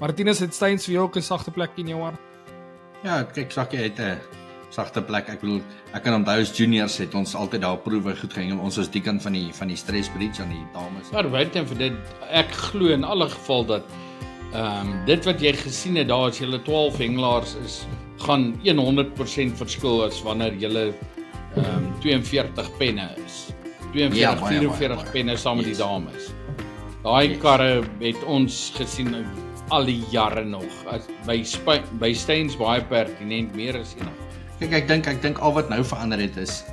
Martinus, het Steins vir jou ook 'n sagte plek in jou hart? Ja, kyk, Sakkie het 'n sagte plek. Ek bedoel, ek kan onthou as juniors het ons altyd daar proewe goed gehang. Ons was die kant van die stress bridge aan die dames. Maar weet jy vir dit, ek glo in alle geval dat dit wat jy gesien het daar as julle 12 hengelaars is, gaan 100% verskil as wanneer julle 42 penne is. 42, 44 penne saam met die dames. Daai karre het ons gesien al die jare nog. By Steins baie pertinent meer as enig. Kyk, ek dink al wat nou verander het is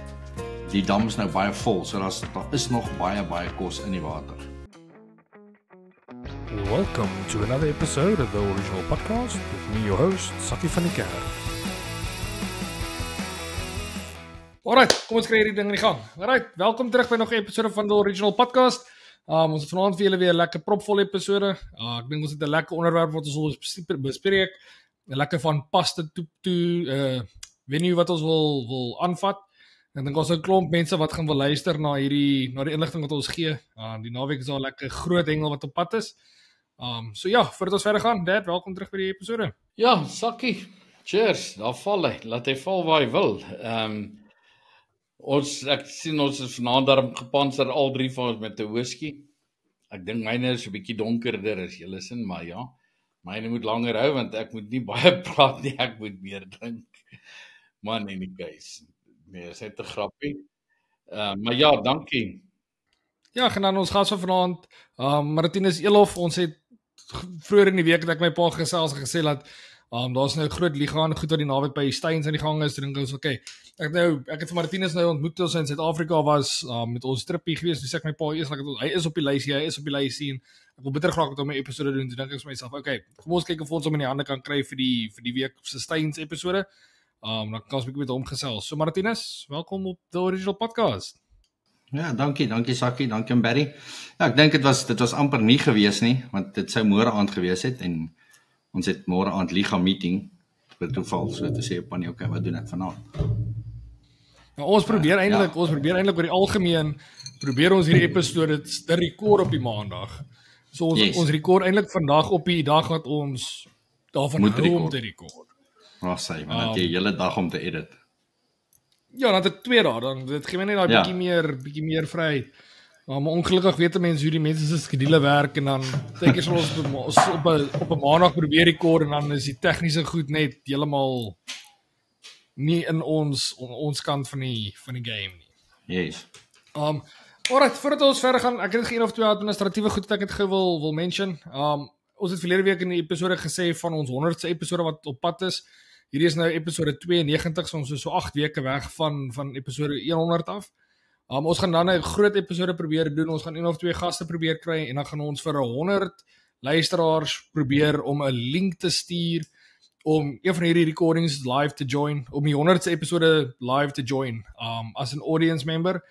die dam is nou baie vol, so daar is nog baie kos in die water. Welcome to another episode of the Original Podcast with me, your host, Sakkie van die Kerk. Alright, kom ons kry hierdie ding in die gang. Alright, welkom terug by nog 'n episode van the Original Podcast. Ons het vanaand vir julle weer 'n lekker propvol episode. Ek dink ons het 'n lekker onderwerp wat ons wil bespreek. 'n Lekker van pasta toe venue wat ons wil aanvat. Ek dink ons het 'n klomp mense wat gaan wil luister na die inligting wat ons gee. Die naweek is daar 'n lekker groot hengel wat op pad is. So ja, voordat ons verder gaan, Dad, welkom terug by die episode. Ja, Sakkie. Cheers. Daar val hy. Laat hy val waar hy wil. Ek sien ons is vanaand daarom gepanser al drie van ons met 'n whisky. Ek dink myne is 'n bietjie donkerder as julle sin, maar ja. Myne moet langer hou want ek moet nie baie praat nie, ek moet meer drink. Man in die case. Nee, is net 'n grappie. Maar ja, dankie. Ja, gaan dan ons gas van vanaand, Martinus Elof. Ons het vroeër in die week dat ek my pa gesels en gesê dat daar's nou 'n groot liga en goed wat die naweek by Steins aan die gang is. Dink ons okay. Ek het vir Martinus nou ontmoet toe ons in Suid-Afrika was met ons trippie gewees. Dis ek my pa eers hy is op die lysie, en ek wil bitter graag met hom 'n episode doen. Toe dink ek vir myself, okay, kom ons kyk of ons hom in die hande kan kry vir die week se Steins episode. Dan kan ons 'n bietjie met hom gesels. So Martinus, welkom op the Original Podcast. Ja, dankie Sakkie, dankie Barry. Ja, ek dink dit was amper nie gewees nie, want dit sou môre aand gewees het en ons het môre aand liga meeting vir toeval, so te sê op aan okay, wat doen ek vanaand? Nou, ons probeer eintlik oor die algemeen probeer ons hierdie episode te rekord op die maandag. So ons rekord eintlik vandag op die dag wat ons daarvan hou om te rekord. Sê, maar jy hele dag om te edit. Ja, dan het 2 dae, dan dit gee my net daai bietjie meer vryheid. Maar ongelukkig weet mense hoe die mense se skedule werk en dan tydjies sal ons op 'n maandag probeer rekord en dan is die tegniese goed net heeltemal nie in ons kant van die game nie. Yes. Alright, voordat ons verder gaan, ek het geen of 2 administratiewe goed wat ek het wil mention. Ons het verlede week in die episode gesê van ons 100ste episode wat op pad is. Hierdie is nou episode 92, so ons is so 8 weke weg van episode 100 af. Ons gaan dan 'n groot episode probeer doen. Ons gaan 1 of 2 gaste probeer kry en dan gaan ons vir 100 luisteraars probeer om 'n link te stuur om een van hierdie recordings live te join, om die 100ste episode live te join as 'n audience member.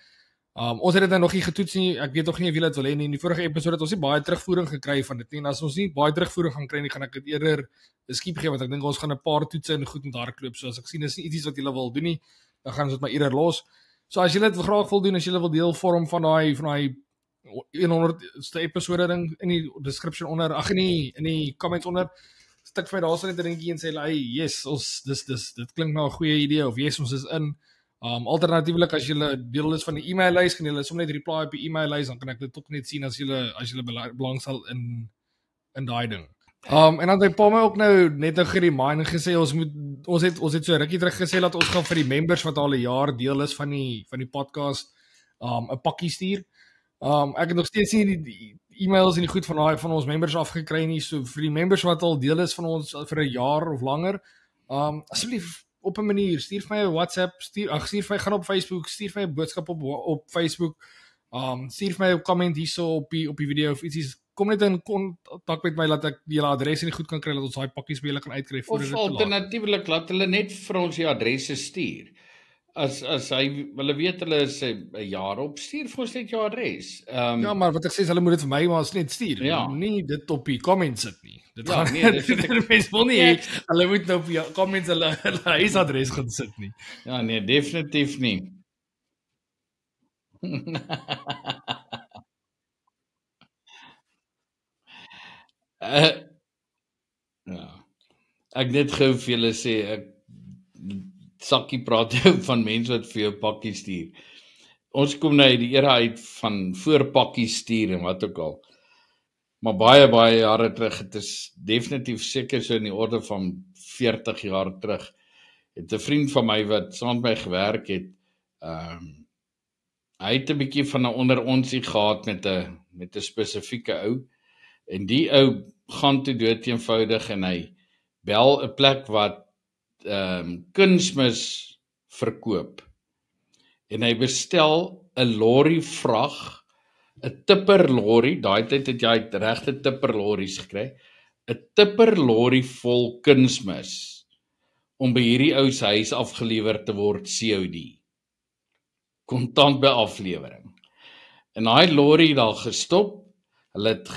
Ons het dit nou nog nie getoets nie. Ek weet nog nie of julle dit wil hê nie. In die vorige episode het ons nie baie terugvoering gekry van dit nie. En as ons nie baie terugvoering gaan kry nie, gaan ek dit eerder 'n skiep gee want ek dink ons gaan 'n paar toetse en goed met hardloop. So as ek sien is nie iets wat julle wil doen nie, dan gaan ons dit maar eerder los. So as julle dit graag wil doen, as julle wil deel vorm van daai 100ste episode ding in die description onder, in die comments onder, stik vir my daar so net 'n dingetjie en sê, "Hey, yes, dit klink nou 'n goeie idee," of "Yes, ons is in." Alternatiefelik as julle deel is van die e-maillys, kan julle sommer net reply op die e-maillys, dan kan ek dit ook net sien as julle belangstel in daai ding. En dan het Paul my ook net geremind en gesê ons het so rukkie terug gesê dat ons gaan vir die members wat al 'n jaar deel is van die podcast 'n pakkie stuur. Ek het nog steeds nie die e-mails en die goed van ons members afgekry nie, so vir die members wat al deel is van ons vir 'n jaar of langer, asseblief op 'n manier, stuur vir my 'n WhatsApp, gaan op Facebook, stuur vir my 'n boodskap op Facebook, stuur vir my 'n comment hierso op die video of ietsie. Kom net in kontak met my dat ek julle adres en goed kan kry dat ons daai pakkies by julle kan uitkry voor dit. Of alternatiewelik laat hulle net vir ons die adresse stuur. As hulle weet hulle is 'n jaar op, stuur vir ons net jou adres. Ja, maar wat ek sê is hulle moet dit vir my maar net stuur. Ja. Nie dit op die comments sit nie. Dit Ja, gaan nee, dit mense wil nie hê hulle moet nou op die comments hulle huisadres gaan sit nie. Ja, nee, definitief nie. Ja. Ek net gou vir julle sê, Sakkie praat van mense wat vir jou pakkies stuur. Ons kom nou uit die era uit van voorpakkies stuur en wat ook al. Maar baie jare terug, het is definitief seker so in die orde van 40 jaar terug, het 'n vriend van my wat saam met my gewerk het, hy het 'n bietjie van 'n onderonsie gehad met 'n spesifieke ou, en die ou gaan toe dood eenvoudig en hy bel 'n plek wat kunsmis verkoop, en hy bestel 'n lorry vrag, 'n tipper lorry, daai tyd het jy regte tipper lorries gekry, 'n tipper lorry vol kunsmis om by hierdie ou se huis afgelewer te word COD. Kontant by aflewering. En daai lorry daar gestop, hulle het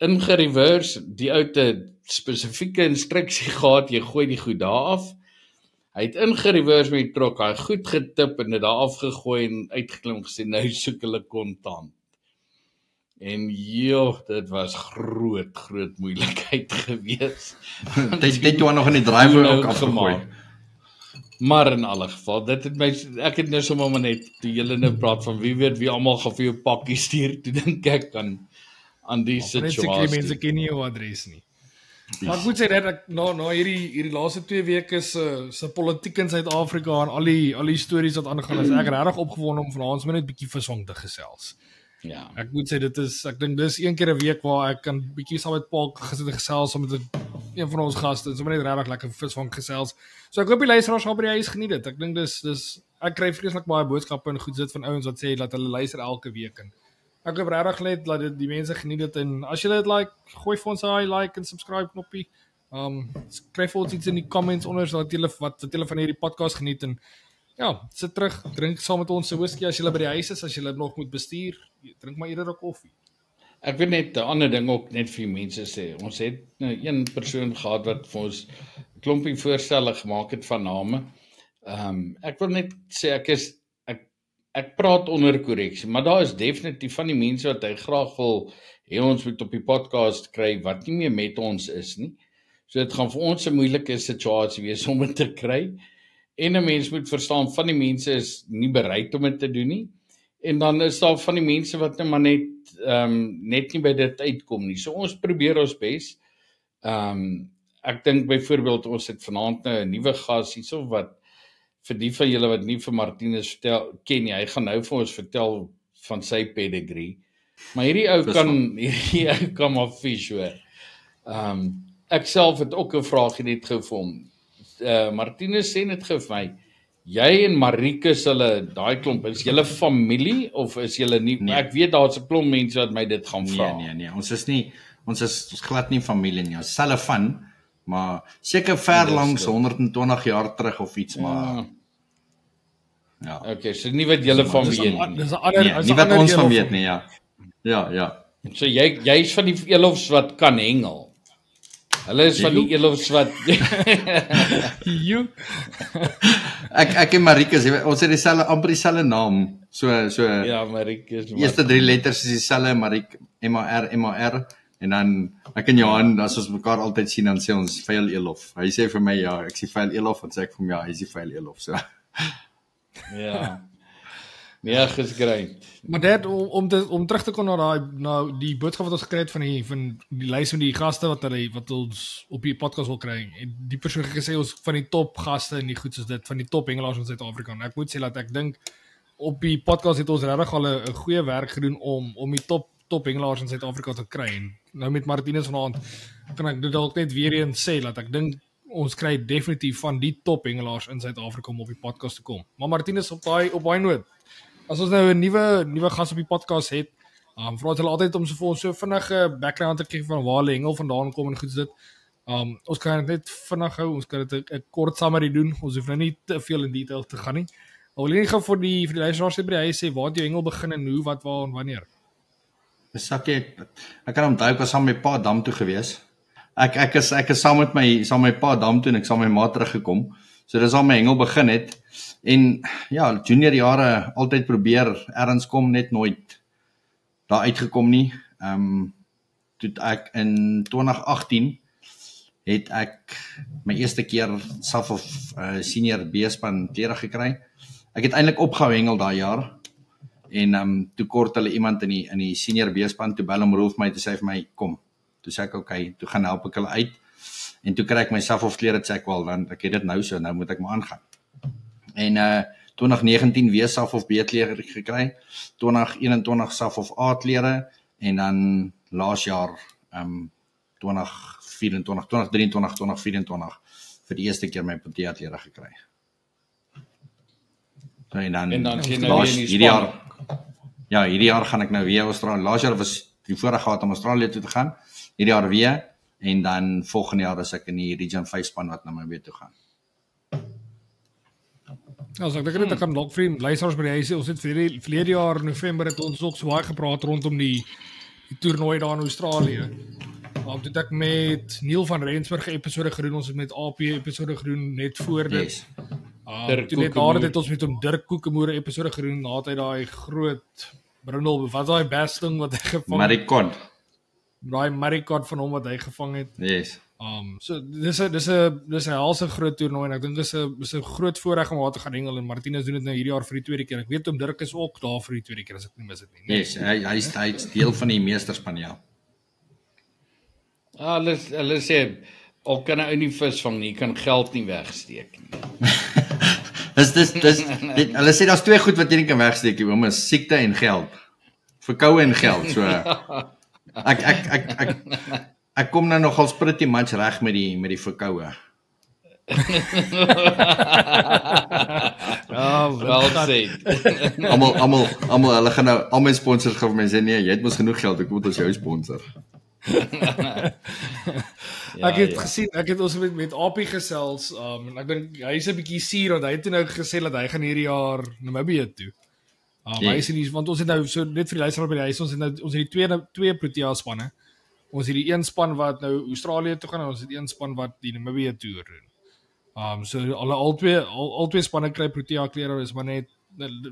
ingereverse, die ou te spesifieke instruksie gehad, jy gooi die goed daar af. Hy het ingereverse met die trok, hy goed getip en dit daar afgegooi en uitgeklim gesê, nou soek hulle kontant. En dit was groot moeilikheid gewees. Dit toe nog in die driver ook afgegooi. Maar in alle geval, ek het nou sommer maar net, toe julle nou praat van wie weet wie almal gaan vir jou pakkie stuur, toe dink ek aan die situasie. Net mense ken nie jou adres nie. Maar ek moet sê dat ek na hierdie laaste 2 weke se politiek in Suid-Afrika en al die stories wat aangaan, is ek regtig opgewonde om vanaand net 'n bietjie visvang te gesels. Ja. Ek moet sê ek dink dis een keer 'n week waar ek kan bietjie saam met Paul gesit en gesels saam met een van ons gaste, sommer net regtig lekker visvang gesels. So ek hoop die luisteraars gaan by die huis geniet dit. Ek dink dis ek kry vreeslik baie boodskappe en goed sit van ouens wat sê dat hulle luister elke week, en ek hoop regtig net dat die mense geniet dit, en as julle dit like, gooi vir ons 'n like en subscribe knoppie. Skryf vir ons iets in die comments onder dat julle van hierdie podcast geniet, en ja, sit terug, drink saam met ons 'n whisky as julle by die huis is, as julle nog moet bestuur, drink maar eerder 'n koffie. Ek wil net 'n ander ding ook net vir mense sê. Ons het nou een persoon gehad wat vir ons 'n klompie voorstelle gemaak het van name. Ek wil net sê ek praat onder korreksie, maar daar is definitief van die mense wat hy graag wil hê ons moet op die podcast kry wat nie meer met ons is nie. So dit gaan vir ons 'n moeilike situasie wees om dit te kry. En 'n mens moet verstaan, van die mense is nie bereid om dit te doen nie. En dan is daar van die mense wat net maar net nie by dit uitkom nie. So ons probeer ons bes. Ek dink byvoorbeeld ons het vanaand 'n nuwe gas hierso wat vir die van julle wat nie vir Martinus ken nie, hy gaan nou vir ons vertel van sy pedigree. Maar hierdie ou kan maar fish hoor. Ek self het ook 'n vraagie net gou vir hom. Martinus sê net gou vir my, jy en Maricus, daai klomp, is julle familie of is julle nie? Nee. Ek weet daar's 'n klomp mense wat my dit gaan vra. Nee, ons is glad nie familie nie. Ons selfe van, maar seker ver langs 120 jaar terug of iets, maar ja. Okay, so nie wat julle van weet nie. Dis 'n ander, nie wat ons van weet nie, ja. Ja. So jy's van die Elofs wat kan hengel. Hulle is van die Elofs wat Ek en Maricus, ons het amper dieselfde naam. So ja, Maricus. Eerste 3 letters is dieselfde, MAR, en dan ek en Johan, as ons mekaar altyd sien, dan sê ons Veil Elof. Hy sê vir my ja, ek sê Veil Elof, en sê ek vir hom ja, hy sê Veil Elof, so. Ja. Nee, geskryd. Maar dit om terug te kom na die boodskap wat ons gekry het van die lys van die gaste wat ons op die podcast wil kry. En die persoon het gesê ons van die top gaste en die goed soos dit, van die top hengelaars in Suid-Afrika. En ek moet sê dat ek dink op die podcast het ons regtig al 'n goeie werk gedoen om die top hengelaars in Suid-Afrika te kry. En nou met Martinus vanaand kan ek dit dalk net weer eens sê dat ek dink ons kry definitief van die top hengelaars in Suid-Afrika om op die podcast te kom. Maar Martinus, op daai noot, as ons nou 'n nuwe gas op die podcast het, vra hulle altyd om vir ons so vinnige background te gee van waar hulle hengel vandaan kom en goed so dit. Ons kan dit net vinnig hou, ons kan dit 'n kort summary doen. Ons hoef nou nie te veel in detail te gaan nie. Maar wil jy net gou vir die luisteraars by die huis sê waar het jou hengel begin en hoe, wat, waar en wanneer? Sakkie, ek kan onthou ek was saam met my pa dam toe gewees. Ek is saam met my pa dam toe en ek saam met my ma teruggekom. So dis al my hengel begin het. En ja, junior jare altyd probeer ergens kom, net nooit daar uitgekom nie. Toe ek in 2018 het ek my eerste keer SAF of senior B-span klere gekry. Ek het eintlik opgehou hengel daai jaar en toe kort hulle iemand in die senior B-span toe bel hom roep my toe sê vir my kom. Toe sê ek okay, toe gaan help ek hulle uit en toe kry ek my SAF of klere sê ek wel dan ek het dit nou so nou moet ek maar aangaan. En 2019 weer SAF of B-klere gekry, 2021 SAF of A-klere en dan laas jaar 2024, 2023, 2024 vir die eerste keer my Protea-klere gekry. So, en dan sien nou weer in die span. Hierdie jaar gaan ek nou weer Australië. Laas jaar was die vorige gehad om Australië toe te gaan. Hierdie jaar weer en dan volgende jaar is ek in die Region 5 span wat na my weer toe gaan. Ja, so ek dink ek kan dalk vir die luisteraars by die huis sê, ons het verlede jaar November het ons ook so baie gepraat rondom die toernooi daar in Australië. Toe het ek met Neil van Rensburg episode gedoen, ons het met AP episode gedoen net voor dit. Yes. Toe net nadat het ons met hom Dirk Koekemoere episode gedoen, nadat hy daai groot brindel, wat daai best ding wat hy gevang het. Maricon. Daai Maricon van hom wat hy gevang het. Yes. So dis 'n helse groot toernooi en ek dink dis 'n groot voorreg om daar te gaan hengel en Martinez doen dit nou hierdie jaar vir die tweede keer. Ek weet Dirk is ook daar vir die tweede keer as ek nie mis dit nie. Yes, hy's deel van die meesterspan ja. Hulle sê al kan 'n ou nie vis vang nie, kan geld nie wegsteek nie. Hulle sê daar's twee goed wat jy nie kan wegsteek nie, is siekte en geld. Verkoue en geld. So ek kom nou nogals pretty much reg met die verkoue. Wel sê. Almal hulle gaan nou al my sponsors gaan vir my sê nee, jy het mos genoeg geld, ek moet ons jou sponsor. Ek het gesien, ek het ons met Apie gesels, en ek dink hy is 'n bietjie suur want hy het nou gesê dat hy gaan hierdie jaar Namibië toe. Hy is nie, want ons het nou so net vir die luisteraar by die huis, ons het die twee Protea spanne. Ons het die een span wat nou Australië toe gaan en ons het een span wat die Namibië toer doen. So al twee spanne kry Protea klere, is maar net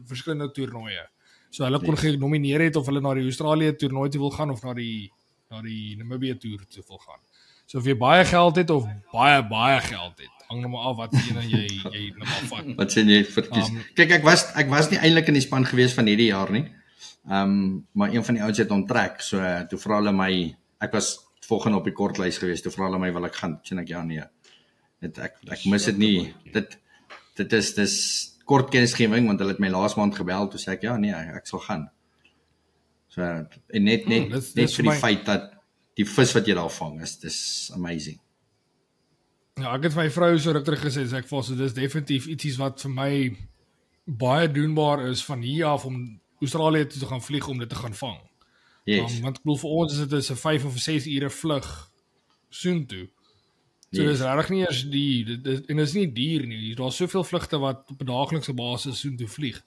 verskillende toernooie. So hulle kon genomineer het of hulle na die Australië toernooi toe wil gaan of na die Namibië toer toe wil gaan. So of jy baie geld het of baie geld het, hang nou maar af wat jy nou maar vat. Wat sê jy verkies? Kyk, ek was nie eintlik in die span gewees van hierdie jaar nie. Maar een van die ouens het onttrek, so toe vra hulle my, ek was volgende op die kortlys gewees, toe vra hulle my wil ek gaan, sê ek ja nee. Ek mis dit nie. Dit is kort kennisgewing want hulle het my laas maand gebel, toe sê ek ja nee, ek sal gaan. So en net vir die feit dat die vis wat jy daar vang dis amazing. Ja, ek het vir my vrou so terug gesê, ek voel so dis definitief iets wat vir my baie doenbaar is van hier af om Australië toe te gaan vlieg om dit te gaan vang. Yes. Want ek bedoel vir ons is dit 'n 5 of 6 ure vlug soontoe. So dis regtig nie eers en dis nie duur nie. Daar's soveel vlugte wat op 'n daaglikse basis soontoe vlieg.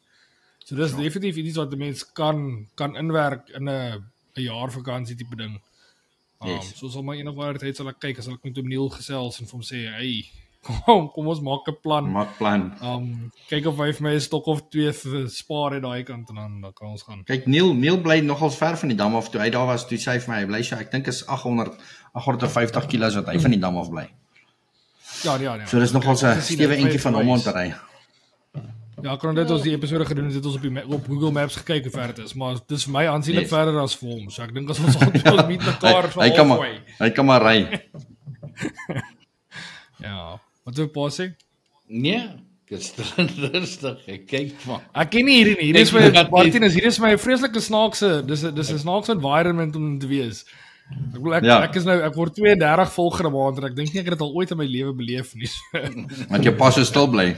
So dis definitief iets wat 'n mens kan inwerk in 'n jaarvakansie tipe ding. So sal my eendag waar tyd sal ek kyk as ek met Neil gesels en vir hom sê, hey, kom ons maak 'n plan. Maak plan. Kyk of hy vir my 'n stok of 2 spaar uit daai kant en dan kan ons gaan. Kyk, Neil bly nogals ver van die dam af. Toe hy daar was, toe sê hy vir my, hy bly so, ek dink is 850 kilos wat hy van die dam af bly. Ja. So dis nogals 'n stewe entjie van hom om te ry. Ja, kon dit ons die episode gedoen het ons op Google Maps gekyk hoe ver dit is, maar dit is vir my aansienlik verder as vir hom. So ek dink as ons al meet mekaar so halfway. Hy kan maar ry. Ja, wat wil pa sê? Nee, dis rustig, ek kyk maar. Ek ken nie hierdie nie. Hier is my Martinez, hier is my vreeslike snaakse, dis 'n snaakse environment om te wees. Ek is nou, ek word 32 volgende maand en ek dink nie ek het dit al ooit in my lewe beleef nie. Want jou pa so stil bly.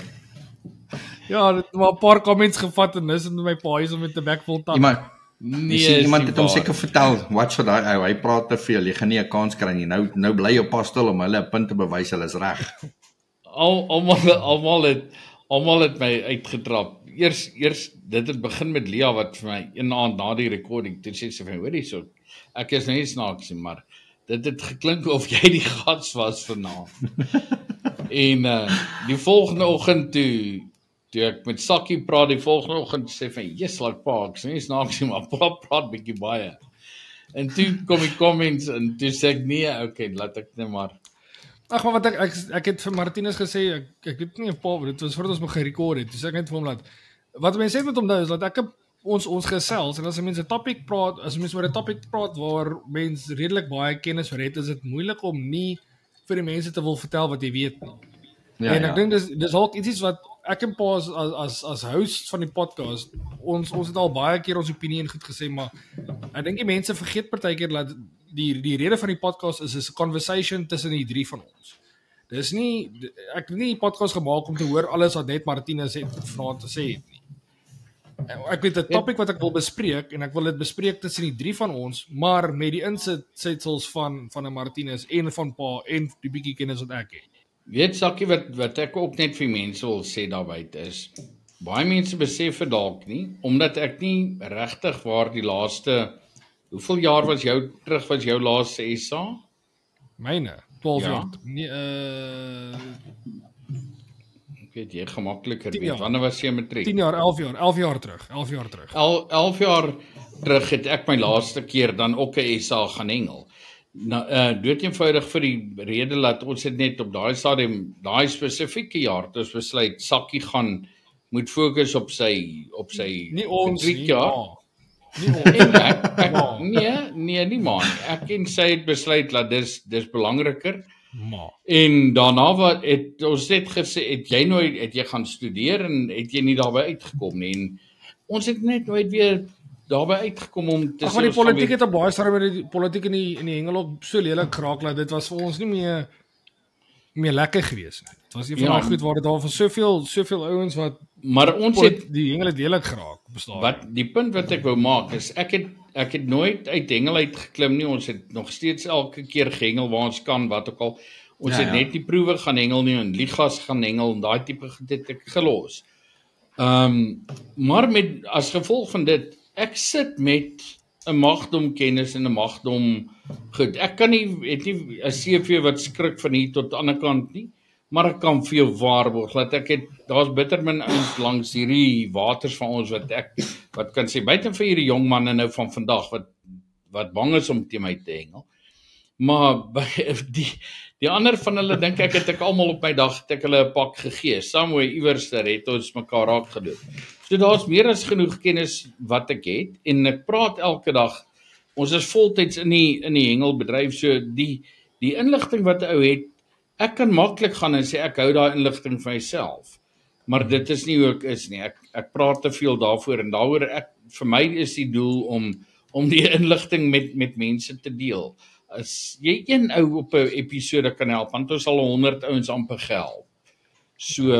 Ja, dit maar 'n paar comments gevat en dis in my pa huis om met 'n bek vol tand. Iemand het hom seker vertel, watch vir daai ou, hy praat te veel, jy gaan nie 'n kans kry nie. Nou bly jou pa stil om hulle 'n punt te bewys, hulle is reg. Almal het my uitgetrap. Eers dit het begin met Lia wat vir my een aand na die recording toe sê sy vir my, hoorie so, ek is nou nie snaaks nie, maar dit het geklink of jy die gas was vanaand. En die volgende oggend toe ek met Sakkie praat die volgende oggend sê van, yes, like pa, ek sê nie snaaks nie, maar praat bietjie baie. En toe kom die comments en toe sê ek, nee, okay, laat ek net maar. Ag maar wat ek het vir Martinus gesê, ek weet nie 'n paar, dit was voordat ons begin rekord het. Dis ek net vir hom laat. Wat mense sê met hom nou is dat ons gesels en as mense 'n topic praat, as mense oor 'n topic praat waar mense redelik baie kennis oor het, is dit moeilik om nie vir die mense te wil vertel wat jy weet nie. Ja, En ek dink dis dalk iets wat ek en Paas as host van die podcast, ons het al baie keer ons opinie en goed gesê, maar ek dink die mense vergeet partykeer dat die rede van die podcast is 'n conversation tussen die drie van ons. Dis nie ek het nie die podcast gemaak om te hoor alles wat net Martinus het vanaand te sê het nie. Ek weet 'n topic wat ek wil bespreek en ek wil dit bespreek tussen die drie van ons, maar met die insetsels van 'n Martinus en van Pa en die bietjie kennis wat ek het. Weet Sakkie wat ek ook net vir mense wil sê daar buite is, baie mense besef dit dalk nie, omdat ek nie regtig waar die laaste, hoeveel jaar was jou laaste SA? Myne 12 Ja. jaar. Nee, Ek weet jy gemakliker 10 weet, jaar. wanneer was jy matriek? 10 jaar, 11 jaar terug. 11 jaar terug. 11 jaar terug het ek my laaste keer dan ook 'n SA gaan hengel. Nou, dood eenvoudig vir die rede dat ons het net op daai stadium, daai spesifieke jaar, het ons besluit Sakkie gaan moet fokus op sy Nie ons nie. matriekjaar. Ja. Nie ons. En ek Ja. nee man, ek en sy het besluit dat dis belangriker. Maar En daarna het ons net gesê, het jy gaan studeer en het jy nie daarbey uitgekom nie. En ons het net nooit weer daarbey uitgekom om te ag, maar die politiek het 'n baie stadium met die politiek in die hengel ook so lelik geraak dat dit was vir ons nie meer lekker gewees nie. Dit was nie van Ja. daai goed waar dit daar van soveel ouens wat Maar ons het die hengel het lelik geraak bestaan. die punt wat ek wou maak is ek het nooit uit hengel uit geklim nie. Ons het nog steeds elke keer gehengel waar ons kan, wat ook al. Ons Ja, het ja. net die proewe gaan hengel nie en ligas gaan hengel en daai tipe goed het ek gelos. Maar met as gevolg van dit, ek sit met 'n magdom kennis en 'n magdom goed. Ek kan nie het nie 'n CV wat skrik van hier tot aan die ander kant nie, maar ek kan vir jou waarborg dat daar's bitter min ouens langs hierdie waters van ons wat kan sê buite vir hierdie jong manne nou van vandag wat bang is om teen my te hengel. Maar by die ander van hulle dink ek het ek almal op my dag het ek hulle 'n pak gegee. Somewhere iewers daar het ons mekaar raak geloop. So daar's meer as genoeg kennis wat ek het en ek praat elke dag. Ons is voltyds in die hengelbedryf, so die inligting wat 'n ou het, ek kan maklik gaan en sê ek hou daai inligting vir myself. Maar dit is nie hoe ek is nie. Ek praat te veel daarvoor en daaroor vir my is die doel om die inligting met mense te deel. As jy een ou op 'n episode kan help, want ons al 100 ouens amper gehelp. So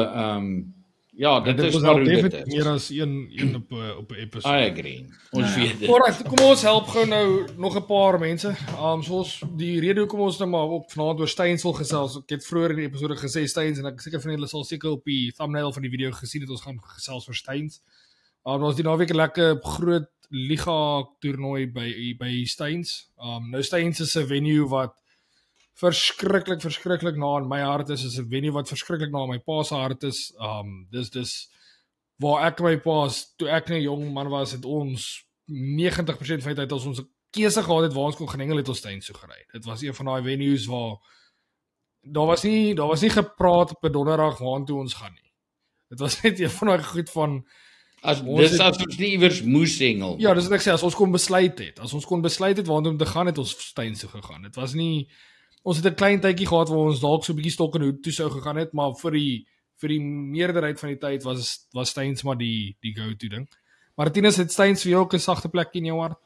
ja, dit is was maar al hoe dit definitief is. meer as een op 'n episode. I agree. Ons weet dit. Alright, kom ons help gou nou nog 'n paar mense. Soos die rede hoekom ons nou maar op vanaand oor Steins wil gesels. Ek het vroeër in die episode gesê Steins en ek seker van julle sal seker op die thumbnail van die video gesien het ons gaan gesels oor Steins. Ons die naweek 'n lekker groot liga toernooi by Steins. Nou Steins is 'n venue wat verskriklik na in my hart is 'n venue wat verskriklik na my pa se hart is. Dis waar ek my pa toe ek 'n jong man was, het ons 90% van die tyd as ons 'n keuse gehad het waar ons kon gaan hengel het ons Steins toe gery. Dit was een van daai venues waar daar was nie gepraat op 'n donderdag waartoe ons gaan nie. Dit was net een van daai goed van As ons ons nie iewers moes hengel. ja, dis wat ek sê, as ons kon besluit het. As ons kon besluit het waartoe om te gaan, het ons Steins toe gegaan. Dit was nie ons het 'n klein tydjie gehad waar ons dalk so 'n bietjie stok en hoed toe sou gegaan het, maar vir die meerderheid van die tyd was Steins maar die go-to ding. Martinus, het Steins vir jou ook 'n sagte plek in jou hart?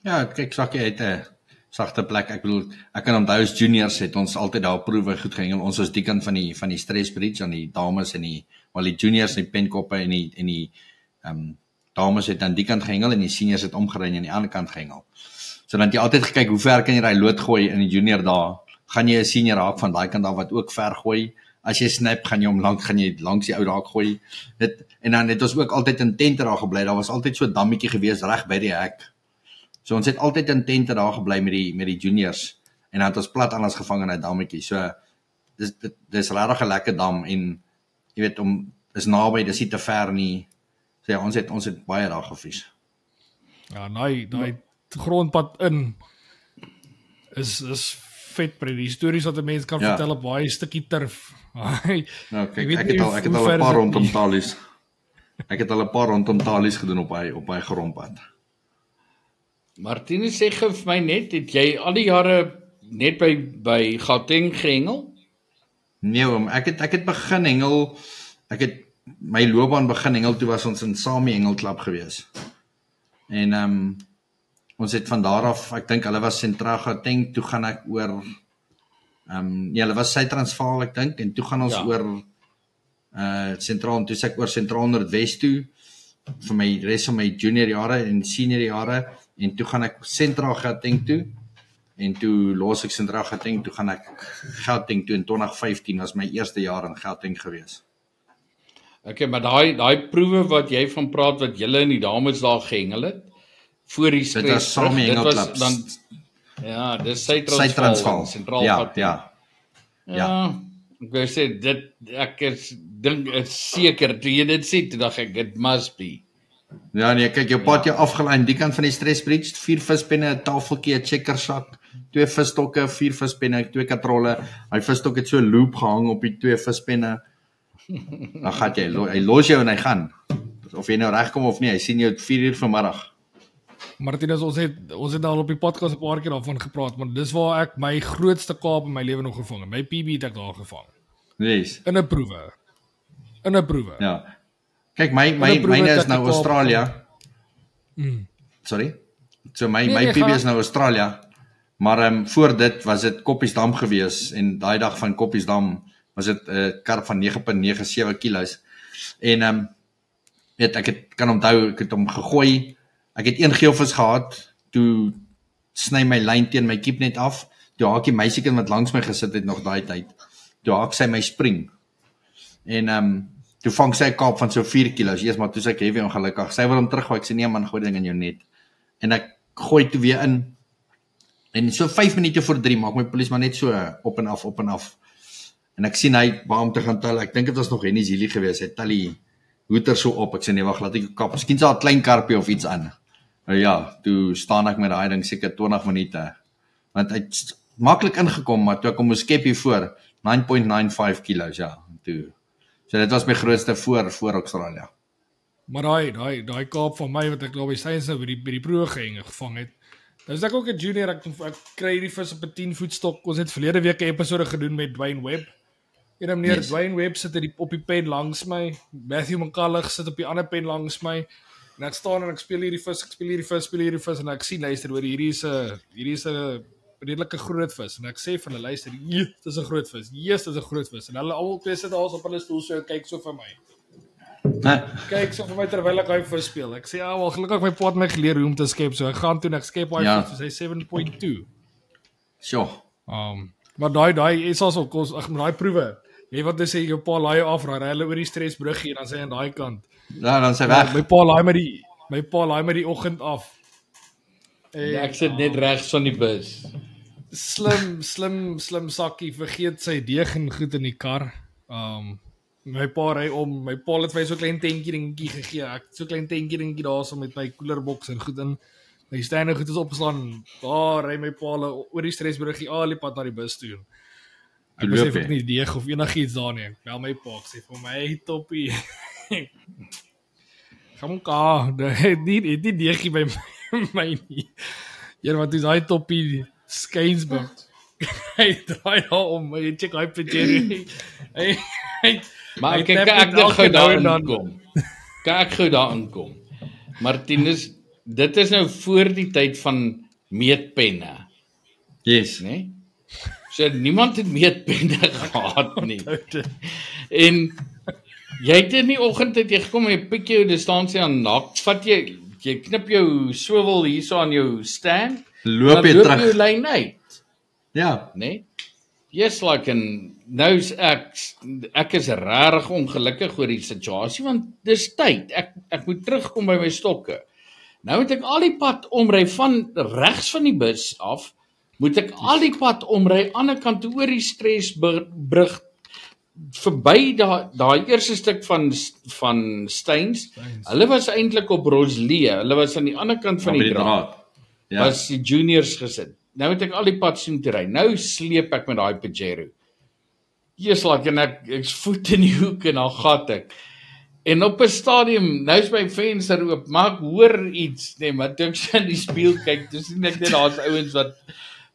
Ja, kyk Sakkie het 'n sagte plek. Ek bedoel, ek kan onthou as juniors het ons altyd daar proewe goed gehengel. Ons was die kant van die stress bridge aan die dames en die juniors en die penkoppe en die dames het aan die kant gehengel en die seniors het omgery en aan die ander kant gehengel. So dan het jy altyd gekyk hoe ver kan jy daai lood gooi in die junior daar. Gaan jy 'n senior raak van daai kant af wat ook ver gooi? As jy snap, gaan jy langs die ou raak gooi. En dan het ons ook altyd in tente daar gebly. Daar was altyd so 'n dammetjie gewees reg by die hek. So ons het altyd in tente daar gebly met die juniors en dan het ons plat anders gevang in 'n dammetjie. So dis regtig 'n lekker dam en jy weet is naby, dis nie te ver nie. So ja, ons het baie daar gevis. Ja, daai grondpad in is vet, bro. Die stories wat 'n mens kan Ja. vertel op baie stukkie turf. Hy- Nou kyk, Ek weet ek nie het al hoe ek het ver al 'n is paar dit rondom nie. talies. Ek het al 'n paar rondom talies gedoen op hy grondpad. Martinus sê gou vir my net, het jy al die jare net by Gauteng gehengel? Nee oom, ek het begin hengel. Ek het my loopbaan begin hengel toe was ons in Sami Hengelklub gewees. En ons het van daar af, ek dink hulle was Sentraal Gauteng, toe gaan ek oor nee, hulle was Suid-Transvaal ek dink en toe gaan ons oor Sentraal en toe sê ek oor Sentraal Noordwes toe vir my res van my junior jare en senior jare en toe gaan ek Sentraal Gauteng toe en toe los ek Sentraal Gauteng, toe gaan ek Gauteng toe in 2015 was my eerste jaar in Gauteng gewees. Okay, maar daai proewe wat jy van praat wat julle in die dames daar gehengel het voor die Dit was Sami Hengelklub. Ja, dis Suid-Transvaal. Sentraal Ja, Gauteng. ja. Ek wou sê dit ek dink seker toe jy dit sê, toe dink ek it must be. Ja nee, kyk jou pad jou afgelei aan die kant van die stress bridge, 4 vispenne, 'n tafeltjie, 'n checkersak, 2 visstokke, 4 vispenne, 2 katrolle. Hy visstok het so 'n loop gehang op die 2 vispenne. Dan gaan hy los jou en hy gaan. Of jy nou regkom of nie, hy sien jou 4 uur vanmiddag. Martinus, ons het al op die podcast 'n paar keer daarvan gepraat, maar dis waar ek my grootste kaap in my lewe nog gevang het. My PB het ek daar gevang. Yes. In 'n proewe. Ja. Kyk, myne is nou Australië. Sorry. So my PB is nou Australië. Maar voor dit was dit Koppiesdam gewees en daai dag van Koppiesdam was dit 'n karp van 9.97 kilos. En ek kan onthou ek het hom gegooi. Ek het een geelvis gehad, toe sny my lyn teen my kiep net af. Toe haak die meisiekind wat langs my gesit het nog daai tyd. Toe haak sy my spring. En toe vang sy 'n kaap van so 4 kilos. Eers maar toe sê ek heavy ongelukkig. Sy wil hom teruggooi. Ek sê nee man, gooi ding in jou net. En ek gooi toe weer in. En so 5 minute voor 3 maak my polisieman net so op en af. En ek sien hy baam te gaan tel. Ek dink dit was nog Henny Zili gewees. Hy tel die hoeter so op. Ek sê nee, wag, laat ek kap. Miskien sal 'n klein karpie of iets aan. Nou ja, toe staan ek met daai ding seker 20 minute. Want hy het maklik ingekom, maar toe ek hom moes skep hier voor 9.95 kilos, ja. Toe. So dit was my grootste voor Australië. Maar daai kaap van my wat ek daar by Science by die proe gevang het. Nou is ek ook 'n junior, ek kry hierdie vis op 'n 10 voet stok. Ons het verlede week 'n episode gedoen met Dwayne Webb. En meneer Dwayne Webb sit op die pen langs my. Matthew McCullough sit op die ander pen langs my. En ek staan en ek speel hierdie vis en ek sien luister hoor hierdie is 'n redelike groot vis en ek sê vir hulle luister, dis 'n groot vis. Dis 'n groot vis. En hulle almal twee sit daar op hulle stoel so kyk so vir my. Kyk so vir my terwyl ek hy vis speel. Ek sê wel gelukkig my pa het my geleer hoe om te skep. So ek gaan toe en ek skep hy vis, hy 7.2. Sjoe. Maar daai is also kos met daai proewe. Jy wat jy sê jou pa laai af, ry hulle oor die Stresbruggie en dan sê hy aan daai kant. Ja, dan sê weg. My pa laai met die oggend af. Ek sit net regs van die bus. Slim sakkie vergeet sy deeg en goed in die kar. My pa ry om. My pa het my so klein tentjie dingetjie gegee. Ek het so klein tentjie dingetjie daarso met my koelerboks en goed in. My stene goed is opgeslaan. Daar ry my pa oor die Stresbruggie al die pad na die bus toe. Ek besef ek nie deeg of enigiets daar nie. Ek bel my pa, ek sê vir my toppie. Gaan kom die deegie by my nie. Ja, wat is hy toppie Skynsburg. Hy draai daar om, hy check hy pejeri. Maar ek gou daar inkom. Martinus, dit is nou voor die tyd van meetpenne. Yes, né? So niemand het meetpenne gehad nie. En jy het in die oggend het jy gekom en jy pik jou distansie aan nak, vat jy knip jou swivel hierso aan jou stand, loop jy terug. Jou lyn uit. Ja, né? Yes, like nou is ek is regtig ongelukkig oor die situasie want dis tyd. Ek moet terugkom by my stokke. Nou moet ek al die pad omry van regs van die bus af, moet ek al die pad omry aan die ander kant oor die Stresbrug verby daai eerste stuk van Steins. Hulle was eintlik op Roslee. Hulle was aan die ander kant van die draad. Ja. Was die juniors gesit. nou het ek al die pad soen te ry. Nou sleep ek met daai Pajero. Like, en ek's voet in die hoek en dan gat ek. En op 'n stadium, nou is my venster oop, maar ek hoor iets, nee, maar toe ek so in die spieël kyk, toe sien ek net daar's ouens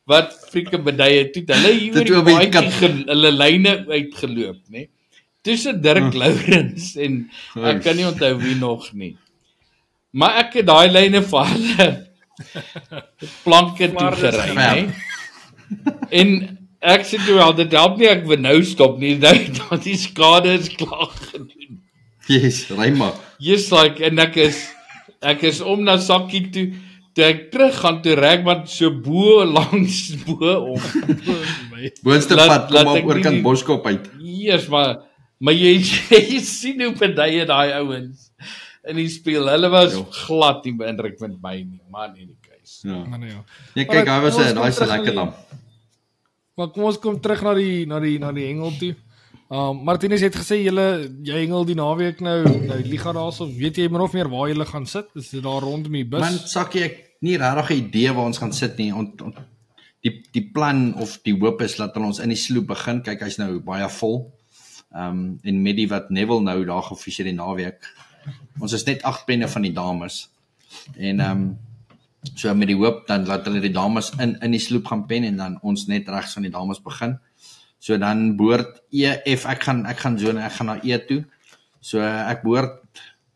wat frieke bedye toe. Hulle hier oor die baadjie hulle lyne uitgeloop, nê. Tussen Dirk Lourens en ek kan nie onthou wie nog nie. Maar ek het daai lyne vir hulle planke toe gery, nê. En ek sê toe al, dit help nie ek wil nou stop nie, nou die skade is klaar gedoen. Yes, ry maar. Yes, like, en ek is om na Sakkie toe ek terug gaan toe rek wat so langs bo om. Boonste pad kom op oorkant Boskop uit. Yes, maar jy sien hoe bedye daai ouens in die speel. Hulle was glad nie beïndruk met my nie, man in die keuse. Ja. Ja. Nee, kyk, daai was 'n lekker dam. Maar kom ons kom terug na die hengel toe. Martinus het gesê jy hengel die naweek nou liga daarso. Weet jy min of meer waar jy gaan sit? Is dit daar rondom die bus? Man, Sakkie, ek nie regtig 'n idee waar ons gaan sit nie. Die plan of die hoop is dat ons in die sloep begin. Kyk, hy's nou baie vol. En met die wat Neville nou daar gefiseer die naweek. Ons is net 8 penne van die dames. En so met die hoop dan laat hulle die dames in die sloep gaan pen en dan ons net regs van die dames begin. So dan behoort EF, ek gaan na E toe. So ek behoort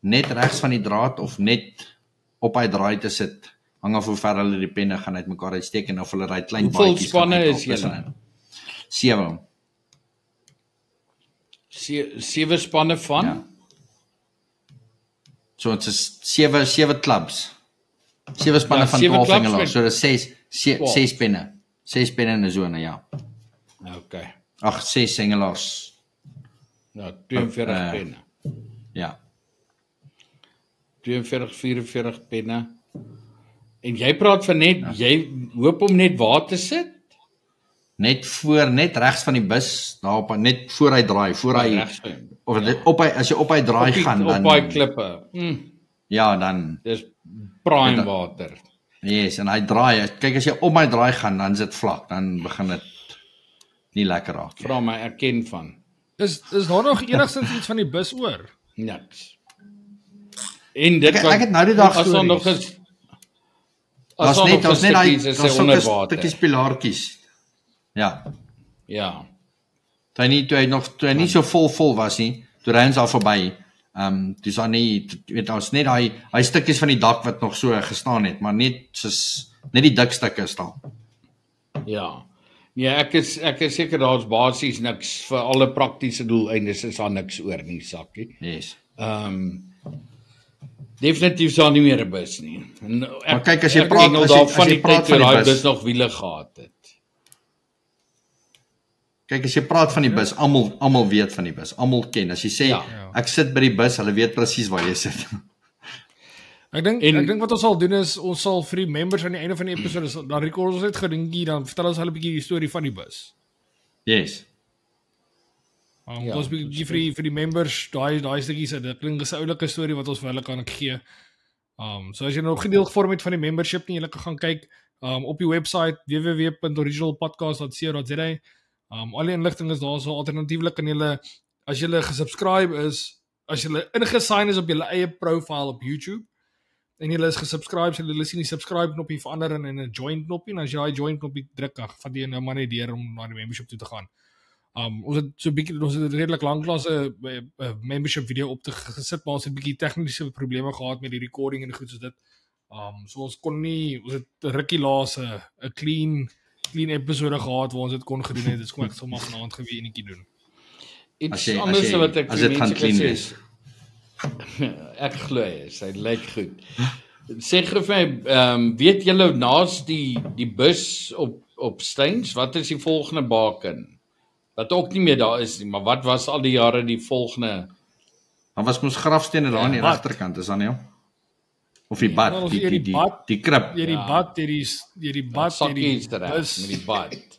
net regs van die draad of net op hy draai te sit. Hang af hoe ver hulle die penne gaan uitmekaar uitsteek en of hulle daai klein baadjies. Hoeveel spanne is julle? 7. 7 spanne van? Ja. So dit is 7 clubs. 7 spanne van 12 hengelaars. So dis 6 penne. 6 penne in 'n sone, ja. Okay. Ag, 6 hengelaars. Ja, 42 penne. Ja. 44 penne. En jy praat van net, jy hoop om net waar te sit? Net regs van die bus, daar net voor hy draai, as jy op hy draai gaan dan op hy klippe. Ja, dan dis prime water. Yes, en hy draai. Kyk, as jy op my draai gaan, dan is dit vlak, dan begin dit nie lekker raak. Vra my erken van. Is daar nog enigstens iets van die bus oor? Niks. En dit ek het nou die dag as daar nog is as net daai stukkies pilaartjies. Ja. Ja. Toe hy nie so vol was nie, toe ry ons al verby. Dis dan nie, weet ons net hy stukkies van die dak wat nog so gestaan het, maar net die dik stukke staan. Ja. Nee, ek is seker daar's basies niks vir alle praktiese doeleindes is daar niks oor nie, Sakkie. Yes. Definitief is daar nie meer 'n bus nie. Maar kyk, as jy praat van die bus nog wiele gehad het. Kyk, as jy praat van die bus, almal weet van die bus, almal ken. As jy sê ek sit by die bus, hulle weet presies waar jy sit. Ek dink wat ons sal doen is ons sal vir die members aan die einde van die episode dan rekord ons net gedinkie dan vertel ons hulle 'n bietjie die storie van die bus. Yes. Ons bietjie vir die members daai stukkies dit klink is 'n oulike storie wat ons vir hulle kan gee. So as jy nog geen deel gevorm het van die membership nie, jy kan gaan kyk op die webwerf www.originalpodcast.co.za. Al die inligting is daar so alternatiefelik kan julle as julle gesubscribe is, as julle ingesign is op julle eie profiel op YouTube en julle is gesubscribe, so julle sien die subscribe knoppie verander in 'n join knoppie en as jy daai join knoppie druk, dan vat jy nou maar net deur om na die membership toe te gaan. Ons het redelik lanklaas 'n membership video op te gesit, maar ons het 'n bietjie tegniese probleme gehad met die recording en goed soos dit. So ons het 'n rukkie laas 'n clean episode gehad waar ons dit kon gedoen het. Dis kom ek sommer vanaand geweet enetjie doen. Iets anders wat ek as dit gaan clean wees. Ek glo hy lyk goed. Sê gou vir my, weet julle naas die bus op Steins, wat is die volgende baken? Wat ook nie meer daar is nie, maar wat was al die jare die volgende? Dan was mos grafstene daar aan die regterkant, is dan nie? Of die bad, die krib. Die bad, die bad, Sakkie is reg met die bad.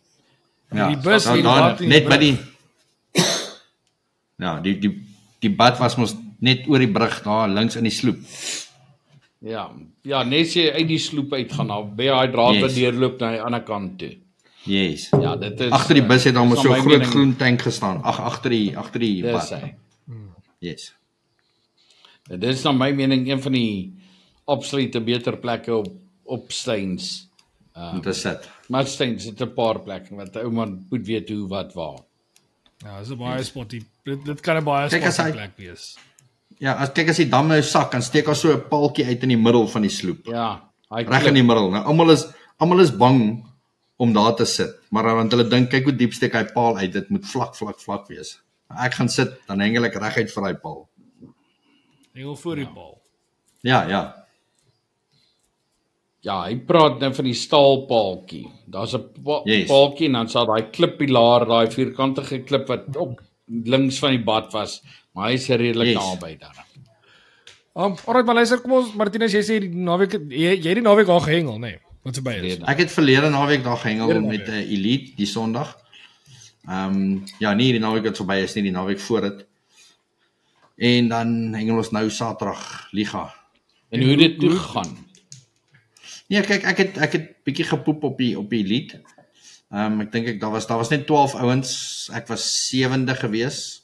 Ja, die bus net by die ja, die bad was mos net oor die brug daar links in die sloep. Ja, net jy uit die sloep uitgaan, dan by daai draad wat deurloop na die ander kant toe. Yes. Ja, dit is Agter die bus het dan dis so na 'n my groot mening- groen tank gestaan. Agter die Dis pad. hy. Yes. Dit is na my mening een van die absolute beter plekke op Steins. Dit is dit. Maar Steins het 'n paar plekke wat 'n ou man moet weet hoe wat waar. Ja, dis 'n baie spotty. Dit kan 'n baie Kyk, as spotty hy- plek wees. Ja, as die dam nou sak, dan steek daar so 'n paaltjie uit in die middel van die sloep. Ja, hy Reg in die middel. Nou almal is bang om daar te sit, maar want hulle dink kyk hoe diep steek hy paal uit, dit moet vlak wees. Ek gaan sit, dan hengel ek reguit vir daai paal. Hengel voor die bal. Ja. Ja, hy praat nou van die staalpaaltjie. Daar's 'n Yes. paaltjie en dan sal daai klippilaar, daai vierkantige klip wat ook links van die bad was, maar hy's redelik Yes. naby daar. Alright, maar luister, kom ons Martinus, jy sê die naweek jy die naweek daar gehengel, nê? Wat se by is. Ek het verlede naweek daar gehengel Verlede met 'n Elite die Sondag. Ja, nie die naweek wat verby is nie, die naweek voor dit. En dan hengel ons nou Saterdag Liga. En hoe dit toe gaan. Nee, kyk, ek het bietjie gepoep op die Elite. Ek dink daar was net 12 ouens. Ek was 7de gewees.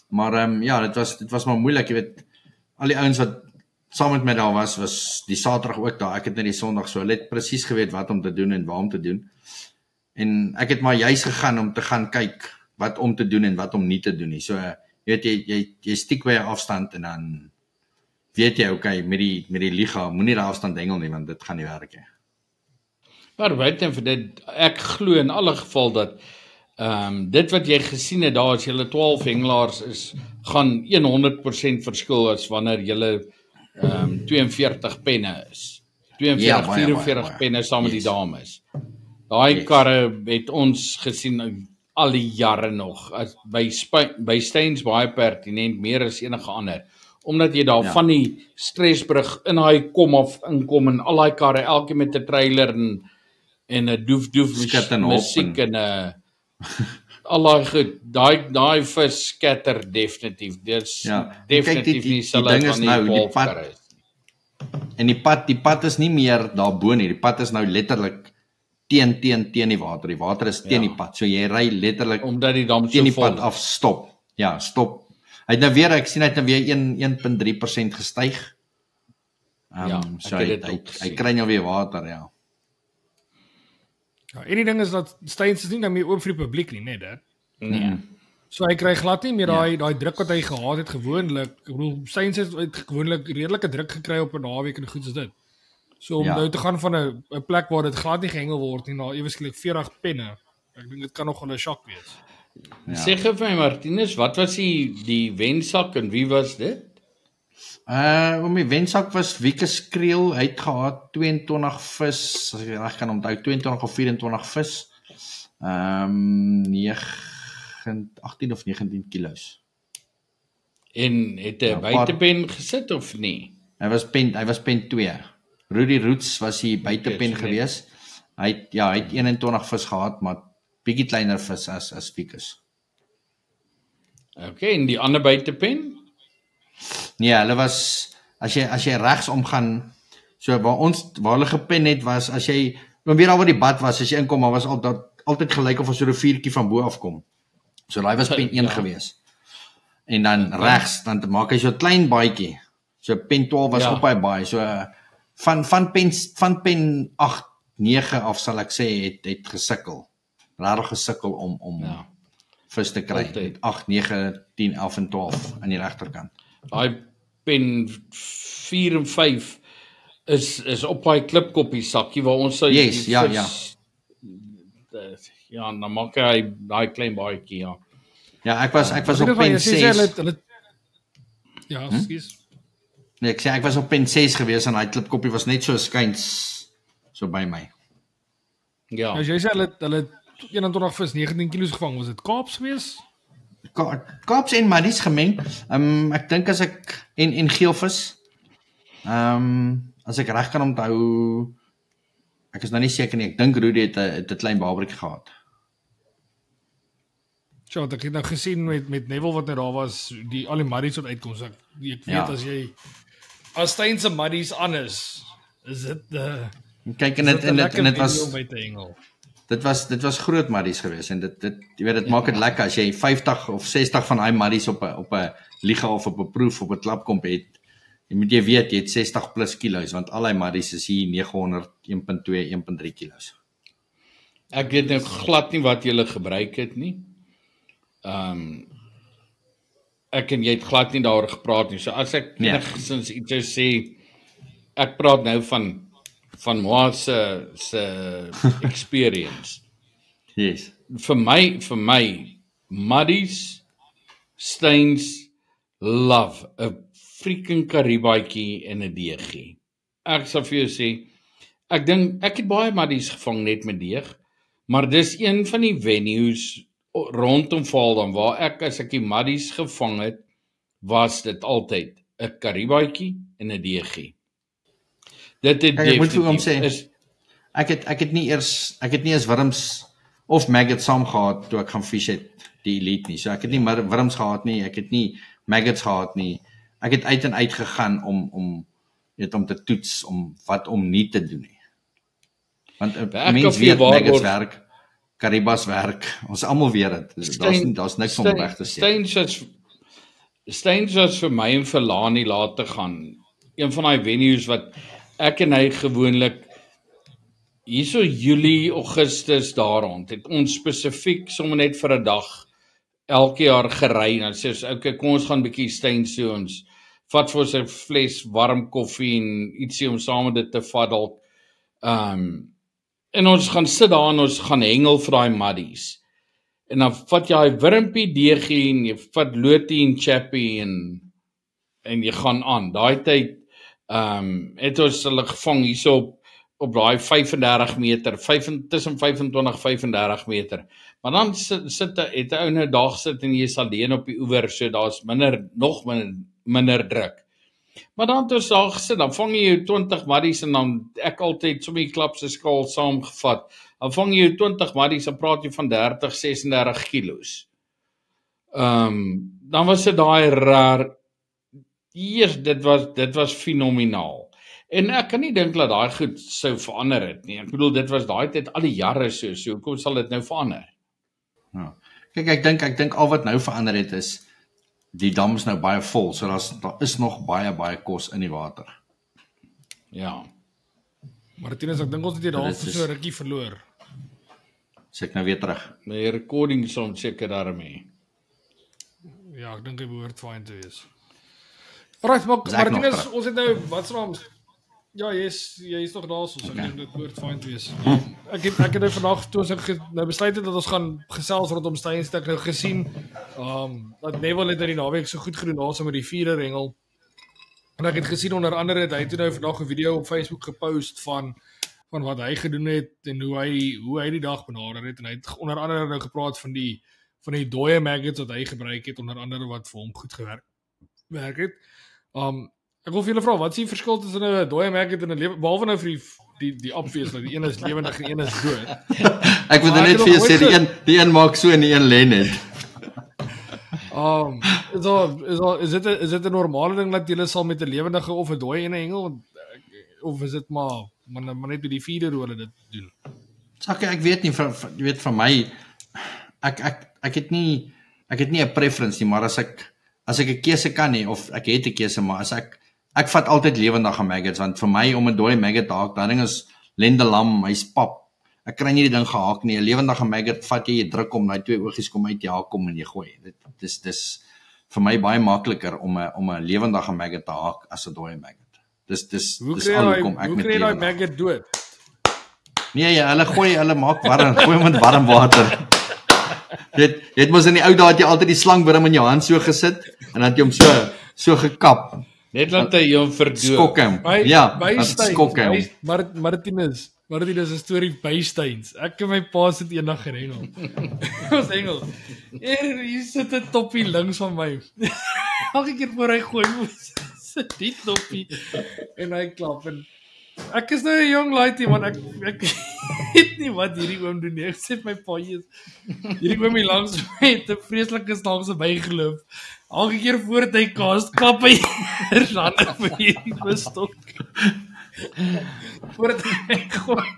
Maar ja, dit was maar moeilik, jy weet. Al die ouens wat saam met my daar was die Saterdag ook daar. Ek het net die Sondag so, hulle het presies geweet wat om te doen en waar om te doen. En ek het maar juis gegaan om te gaan kyk wat om te doen en wat om nie te doen nie. So jy weet jy stiek by 'n afstand en dan weet jy okay, met die liga moenie daai afstand hengel nie want dit gaan nie werk nie. Maar buiten vir dit, ek glo in alle geval dat dit wat jy gesien het daar as julle 12 hengelaars is, gaan 100% verskil as wanneer julle 42 penne is. 42, Ja, baie, 44 baie. penne saam met die Yes. dames. Daai Yes. karre het ons gesien al die jare nog as by Steins baie pertinent meer as enige ander. Omdat jy daar Ja. van die Stresbrug in daai kom af inkom en al daai karre elkeen met 'n trailer en 'n doef Skat en hop musiek en 'n al daai goed, daai vis skatter definitief. Dis Ja, definitief kyk, nie sal ding is nou, die 12 pad- karre is. En die pad is nie meer daarbo nie. Die pad is nou letterlik teen die water. Die water is teen Ja. die pad. So jy ry letterlik Omdat die dam so teen die vol pad is. af stop. Ja, stop. Hy het nou weer, ek sien hy het nou weer 1.3% gestyg. Ja, So ek het dit hy ook gesien. kry nou weer water, ja. Ja, en die ding is dat Steins is nie nou meer oop vir die publiek nie, net dit. Nee. So hy kry glad nie meer daai druk wat hy gehad het gewoonlik. Ek bedoel, Steins het gewoonlik redelike druk gekry op 'n naweek en goed soos dit. So om Ja. nou te gaan van 'n plek waar dit glad nie gehengel word nie na ewe skielik 40 penne. Ek dink dit kan nog 'n shock wees. Ja. Sê gou vir my Martinus, wat was die wensak en wie was dit? Om die wensak was Wieke Skreel, hy het gehad 22 vis, as ek reg kan onthou, 22 of 24 vis. 18 of 19 kilos. En het 'n Ja, buitepen gesit of nie? Hy was pen 2. Rudy Roots was hier buitepen Okay, so gewees. Hy het 21 vis gehad, maar bietjie kleiner vis as Wiekes. Okay, en die ander buitepen? Nee, hulle was as jy regs omgaan, so waar hulle gepen het was as jy weer daar waar die bad was, as jy inkom, maar was altyd gelyk of as 'n riviertjie van bo af kom. So daai was pen 1 Ja. gewees. En dan regs, dan maak hy so 'n klein baadjie. So pen 12 was Ja. op hy baie. So van pen 8, 9 af sal ek sê het gesukkel. Regtig gesukkel om Ja. vis te kry. Altyd. 8, 9, 10, 11 en 12 aan die regterkant. Daai pen 4 en 5 is op daai klipkoppie sakkie waar ons sou Yes, die ja, vis- Ja, dan maak hy daai klein baadjie, ja. Ja, ek was op Hulle pen sê 6. hulle Ja, skus. Nee, ek sê ek was op pen 6 gewees en daai klipkoppie was net so skuins so by my. Ja. Nou as jy sê hulle het 21 vis, 19 kg gevang, was dit Kaaps gewees? Kaaps en Maddies gemeng. Ek dink as ek en geelvis. As ek reg kan onthou, ek is nou nie seker nie. Ek dink Rudy het 'n klein babertjie gehad. So, ek het nou gesien met Neville wat nou daar was, die al die marries wat uitkom. So ek weet Ja. as jy as Steyn se muddies anders, is dit Kyk en dit was by te hengel. Dit was groot muddies geweest en dit jy weet dit maak dit lekker as jy 50 of 60 van daai muddies op 'n liga of op 'n proef op 'n klapkomp het. Jy moet jy weet jy het 60 plus kilos want al daai muddies is hier 900, 1.2, 1.3 kilos. Ek weet nou glad nie wat julle gebruik het nie. Ek en jy het glad nie daaroor gepraat nie. So as ek enigstens iets sou sê, ek praat nou van Moa se experience. Yes. Vir my muddies, Steyns love 'n freaking karibaaitjie en 'n deegie. Ek sal vir jou sê, ek dink ek het baie muddies gevang net met deeg, maar dis een van die venues rondom Valdam waar as ek die muddies gevang het, was dit altyd 'n karibaaitjie en 'n deegie. Dit het Ek moet vir hom sê, is ek het nie eers wurms of maggots saam gehad toe ek gaan fish het die elite nie. So ek het nie wurms gehad nie, ek het nie maggots gehad nie. Ek het uit en uit gegaan om te toets om nie te doen nie. Want 'n mens weet maggots werk, karibas werk. Ons almal weet dit. Daar's niks om weg te sê. Steyns was vir my en vir Lani laat te gaan. Een van daai venues wat ek en hy gewoonlik hierso Julie, Augustus daar rond het ons spesifiek sommer net vir 'n dag elke jaar gery en sê ons okay, kom ons gaan 'n bietjie Steyns toe, ons vat vir ons 'n fles warm koffie en ietsie om saam met dit te vat dalk. En ons gaan sit daar en ons gaan hengel vir daai muddies. En dan vat jy daai wurmpie deegie en jy vat lotie en chappie en jy gaan aan. Daai tyd het ons hulle gevang hierso op daai 35 meter, tussen 25 35 meter. Maar dan het 'n ou nou dag sit en jy is alleen op die oewer, so daar's nog minder druk. Maar dan het ons daar gesit, dan vang jy jou 20 muddies en dan ek altyd sommer die klap se skaal saamgevat. Dan vang jy jou 20 muddies en praat jy van 30, 36 kilos. Dan was dit daai dit was fenomenaal. En ek kan nie dink dat daai goed sou verander het nie. Ek bedoel dit was daai tyd al die jare so hoekom sal dit nou verander? Ja. Kyk, ek dink al wat nou verander het is die dam is nou baie vol, so daar is nog baie kos in die water. Ja. Martinus, ek dink ons het hier daar so 'n rukkie verloor. Sê ek nou weer terug. My recording soms seker daarmee. Ja, ek dink hy behoort fyn te wees. Alright, Martinus, ons het nou wat se naam? Ja, jy is nog daar so, ek dink dit behoort fyn te wees. Ek het nou vandag toe ons nou besluit het dat ons gaan gesels rondom Steyns, ek nou gesien dat Neville het in die naweek so goed gedoen daarso met die 4de hengel. En ek het gesien onder andere het hy toe nou vandag 'n video op Facebook gepost van wat hy gedoen het en hoe hy die dag benader het en hy het onder andere nou gepraat van die dooie maggots wat hy gebruik het, onder andere wat vir hom goed gewerk het. Ek wil vir julle vra, wat is die verskil tussen 'n dooie maggot en 'n lewe, behalwe nou vir die obvious, dat die een is lewendig en die een is dood. Ek wil net vir jou sê die een maak so en die een lê net. Is dit 'n normale ding dat jy sal met 'n lewendige of 'n dooie en 'n hengel, of is dit maar net by die 4de hoe hulle dit doen? Sakke, ek weet nie jy weet van my ek het nie 'n preference nie, maar as ek 'n keuse kan hê of ek het 'n keuse, maar as ek vat altyd lewendige maggots, want vir my om 'n dooie maggot te haak, daai ding is lendelam, hy's pap. Ek kry nie die ding gehaak nie. 'n Lewendige maggot vat jy druk om, daai 2 oogies kom uit die haak kom en jy gooi. Dit dis vir my baie makliker om 'n lewendige maggot te haak as 'n dooie maggot. Dis alhoekom ek met hoe kry daai maggot dood? Nee, hulle maak warm, gooi hom in warm water. Jy het mos in die ou dae het jy altyd die slangwurm in jou hand so gesit en dan het jy hom so gekap. Net laat hy hom verdoof. Skok hom. Ja, skok hom. Martinus 'n storie by Steyns. Ek en my pa sit eendag gerengel. Ons hengel. Hier sit 'n toppie links van my. Elke keer voor hy gooi, sit die toppie en hy klap en Ek is nou 'n jong laaitie man, ek weet nie wat hierdie oom doen nie. Ek sê my pa is hierdie oom hier langs my het 'n vreeslike snaakse bygeloop. Elke keer voordat hy cast, klap hy eers hande vir hierdie bestok. Voordat hy gooi.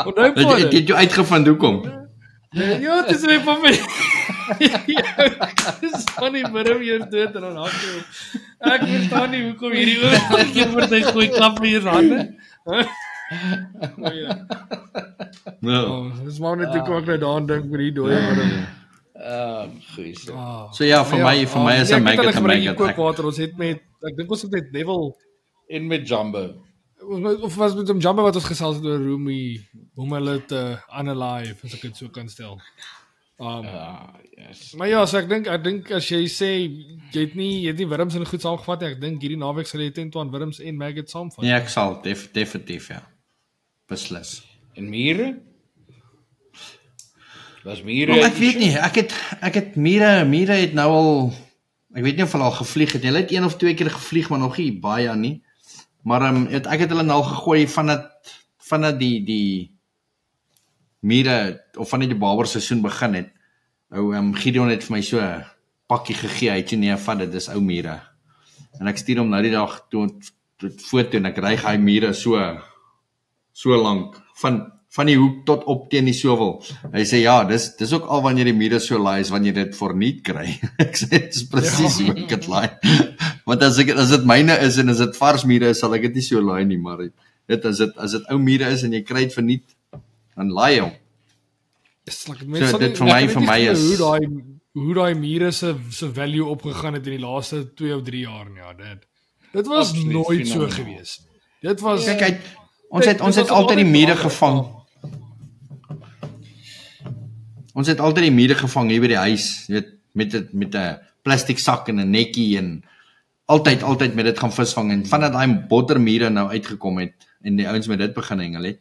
Onthou pa. Het jy uitgevind hoekom? Ja, dit is my pa my. Dis van die middag eers dood en dan hak jy op. Ek verstaan nie hoekom hierdie oom elke keer voordat hy gooi, klap hy eers hande. Nou. Dis maar net hoe kom ek nou daaraan dink vir die dooie middag. Goeie so. So ja, vir my is 'n maggot 'n maggot. Kookwater, ons het met ek dink ons het met Neville En met Jumbo. of was met hom Jumbo wat ons gesels het oor hoe om hulle te analyse, as ek dit so kan stel. Yes. Maar ja, so ek dink as jy sê jy het nie wurms en goed saamgevat nie, ek dink hierdie naweek sal jy teen aan wurms en maggots saamvat. Nee, ek sal definitief ja. Beslis. En mure? Was mure? Maar ek weet nie, ek het mure het nou al ek weet nie of hulle al gevlieg het. Hulle het 1 of 2 keer gevlieg, maar nog nie baie nie. Maar ek het hulle nou al gegooi vandat die mure of vandat die baberseisoen begin het. Nou Gideon het vir my so 'n pakkie gegee. Hy sê nee, vat dit, dis ou mure. En ek stuur hom nou die dag toe foto en ek ryg hy mure so lank van die hoek tot op teen die sovel. Hy sê ja, dis ook al wanneer die mure so laai is wanneer jy dit verniet kry. Ek sê dit is presies hoe ek dit laai. Want as dit myne is en as dit vars mure is, sal ek dit nie so laai nie, maar as dit ou mure is en jy kry dit verniet, dan laai jy hom. So dit vir my is hoe daai mure se value opgegaan het in die laaste 2 of 3 jaar nie. Ja, dit was Absoluut nooit so fenomenaal. gewees. Dit was Kyk, ons het altyd die mure gevang. Ons het altyd die mure gevang hier by die huis, jy weet, met 'n plastiek sak en 'n netjie en altyd met dit gaan visvang en vandat daai bottermure nou uitgekom het en die ouens met dit begin hengel het,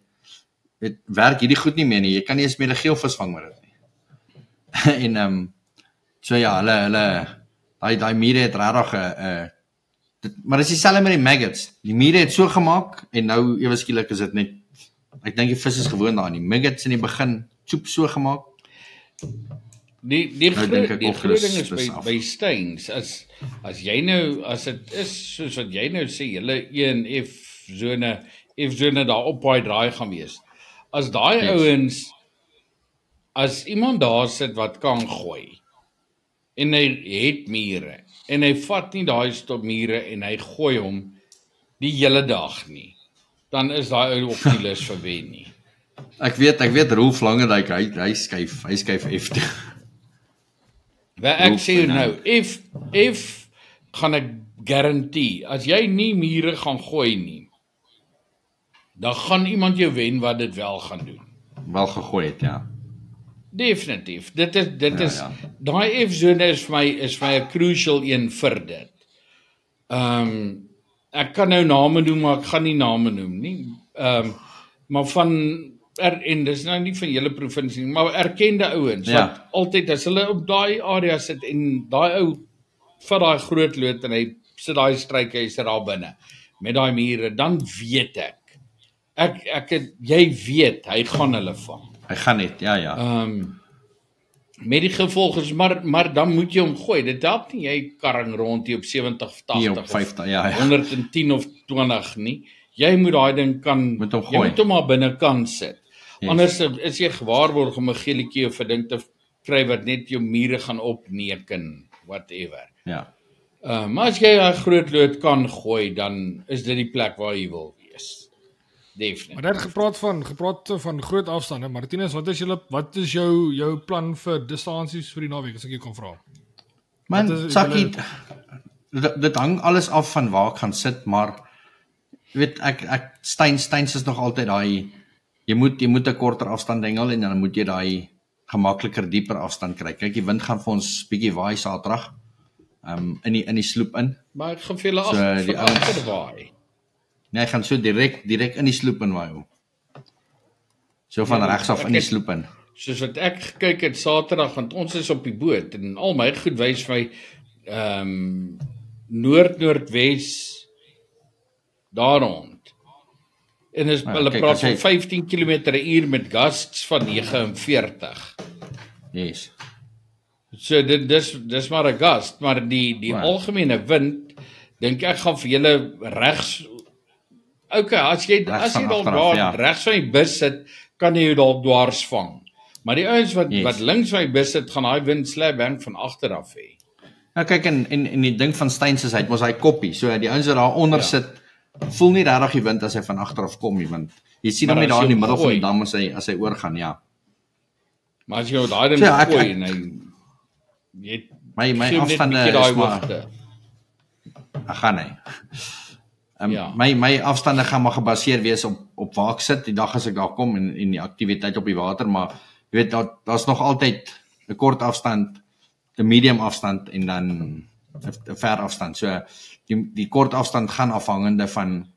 werk hierdie goed nie meer nie. Jy kan nie eens meer 'n geel visvang met dit nie. En so ja, hulle daai mure het regtig maar dis dieselfde met die maggots. Die mure het so gemaak en nou ewe skielik is dit net ek dink die vis is gewoond daaraan. Die maggots in die begin soep so gemaak. Die groot ding is by Steins as jy nou as dit is soos wat jy nou sê julle 1 F zone daar op baie draai gaan wees. As daai ouens as iemand daar sit wat kan gooi en hy het mure en hy vat nie daai stop mure en hy gooi hom die hele dag nie, dan is daai ou op die lys vir wen nie. Ek weet Rolf Langendijk, hy skuif F toe. Ek sê nou, if gaan ek garantie, as jy nie mure gaan gooi nie, dan gaan iemand jou wen wat dit wel gaan doen. Wel gegooi het, ja. Definitief. Dit is daai F-zone is vir my 'n crucial een vir dit. Ek kan nou name noem, maar ek gaan nie name noem nie. Maar en dis nou nie van julle provinsie nie, maar erkende ouens wat altyd as hulle op daai area sit en daai ou vat daai groot lood en hy sit daai strykyser daar binne met daai mure, dan weet jy weet hy gaan hulle vang. Hy gaan net, ja. Met die gevolg is maar dan moet jy hom gooi. Dit help nie jy karring rond hier op 70 of 80 op 50, ja. 110 of 20 nie. Jy moet daai ding kan jy moet hom maar binne kan sit. Yes. Anders is jy gewaarborg om 'n geelietjie of 'n ding te kry wat net jou mure gaan opneken, whatever. Ja. Maar as jy 'n groot lood kan gooi, dan is dit die plek waar jy wil wees. Definitief. Maar dit gepraat van groot afstande. Martinus, wat is jou plan vir distansies vir die naweek as ek jou kan vra? Man, Sakkie, dit hang alles af van waar ek gaan sit, maar weet Steins is nog altyd daai jy moet 'n korter afstand hengel en dan moet jy daai gemakliker dieper afstand kry. Kyk, die wind gaan vir ons bietjie waai Saterdag. In die sloep in. Maar ek gaan vir julle agter waai. Nee, hy gaan so direk in die sloep in waai. So van regs af in die sloep in. Soos wat ek gekyk het Saterdag, want ons is op die boot en al my goed wys vir my noordwes daar rond. En hulle kyk, praat as jy- van 15 km/h met gusts van 49. Yes. So dis maar 'n gust, maar die algemene wind dink ek gaan vir julle regs. Okay, as jy Regs van dalk agteraf, daar ja. regs van die bus sit, kan jy jou dalk dwars vang. Maar die ouens wat Yes. wat links van die bus sit, gaan daai wind slapbang van agter af hê. Nou kyk en die ding van Steyn se hy het mos hy koppie. So die ouens wat daar onder sit, voel nie regtig die wind as hy van agter af kom nie, want jy sien Maar hom net as daar in jy die hom middel van die gooi. dam as hy oorgaan, ja. Maar as jy daai ding So, ja, gooi en jy My gee hom net afstande bietjie daai is maar hoogte. ek gaan hy. Ja. My afstande gaan maar gebaseer wees op waar ek sit die dag as ek daar kom en die aktiwiteit op die water, maar jy weet daar's nog altyd 'n kort afstand, 'n medium afstand en dan 'n ver afstand. So die kort afstand gaan afhangende van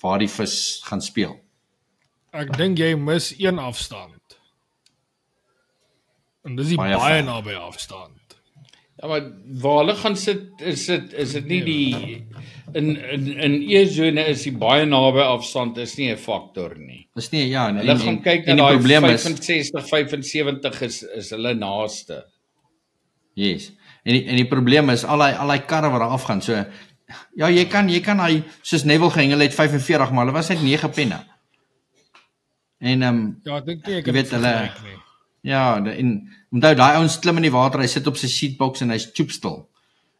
waar die vis gaan speel. Ek dink jy mis een afstand. En dis die Baie baie ver. naby afstand. Ja, maar waar hulle gaan sit, is dit nie die in E-zone is die baie naby afstand is nie 'n faktor nie. Dis nie ja, Hulle gaan kyk na en die daai probleem is 65, 75 is hulle naaste. yes. En die probleem is al daai karre wat daar afgaan. So ja, jy kan hy soos Neville gehengel het 45, maar hulle was net 9 penne. En Ja, ek dink nie ek Jy kan weet, dit hulle- vergelyk nie. ja, en onthou daai ouens klim in die water, hy sit op sy seatbox en hy's choopstil.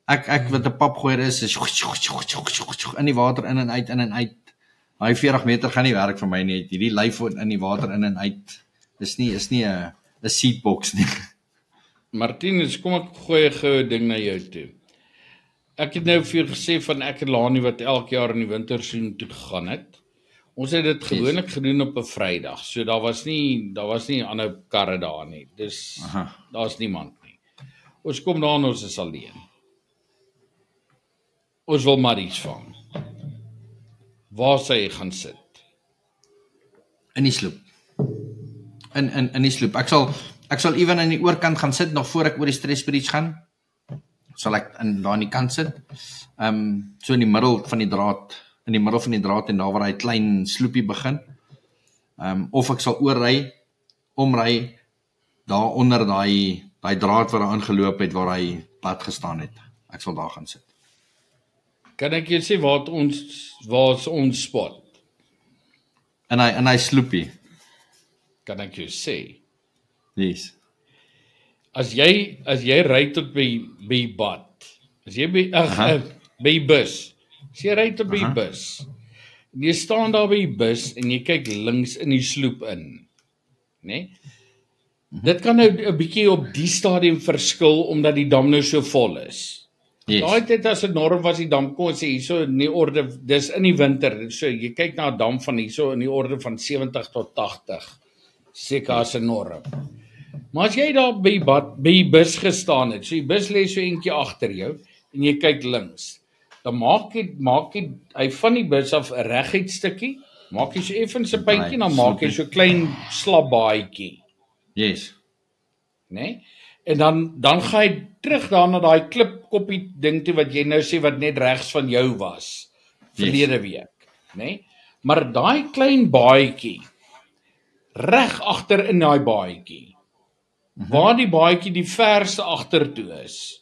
Ek wat 'n papgooier is in die water in en uit. Daai 40 meter gaan nie werk vir my nie. Hierdie lyf in die water in en uit. Is nie 'n seatbox nie. Martinus, kom ek gooi 'n goue ding na jou toe. Ek het nou vir jou gesê van ek en Lani wat elke jaar in die winterseisoen toe gegaan het. Ons het dit gewoonlik gedoen op 'n Vrydag. So daar was nie ander karre daar nie. Dis Aha. daar's niemand nie. Ons kom daar en ons is alleen. Ons wil marries vang. Waar sou jy gaan sit? In die sloep. In die sloep. Ek sal ewen aan die oorkant gaan sit nog voor ek oor die Stress Bridge gaan. Sal ek daar aan die kant sit. So in die middel van die draad, en daar waar hy klein sloepie begin. Of ek sal omry daar onder daai draad wat daar aangeloop het waar hy plat gestaan het. Ek sal daar gaan sit. Kan ek jou sê waar's ons spot? In hy sloepie. Kan ek jou sê? Yes. As jy ry tot by die bad. As jy by die bus. As jy ry tot by die bus. En jy staan daar by die bus en jy kyk links in die sloep in. Né? Dit kan nou 'n bietjie op die stadium verskil omdat die dam nou so vol is. Yes. Daai tyd as dit norm was die dam kon sê hierso in die orde dis in die winter. So jy kyk na 'n dam van hierso in die orde van 70 tot 80. Seker as 'n norm. Maar as jy daar by die bus gestaan het, so die bus lê so eentjie agter jou en jy kyk links, dan maak hy van die bus af 'n reguit stukkie, maak jy so effens 'n puntjie, dan maak jy so klein slapbaadjie, Yes. né? En dan gaan hy terug daar na daai klipkoppie ding toe wat jy nou sê wat net regs van jou was verlede week, né? Maar daai klein baadjie reg agter in daai baadjie. Waar die baadjie die verste agtertoe is.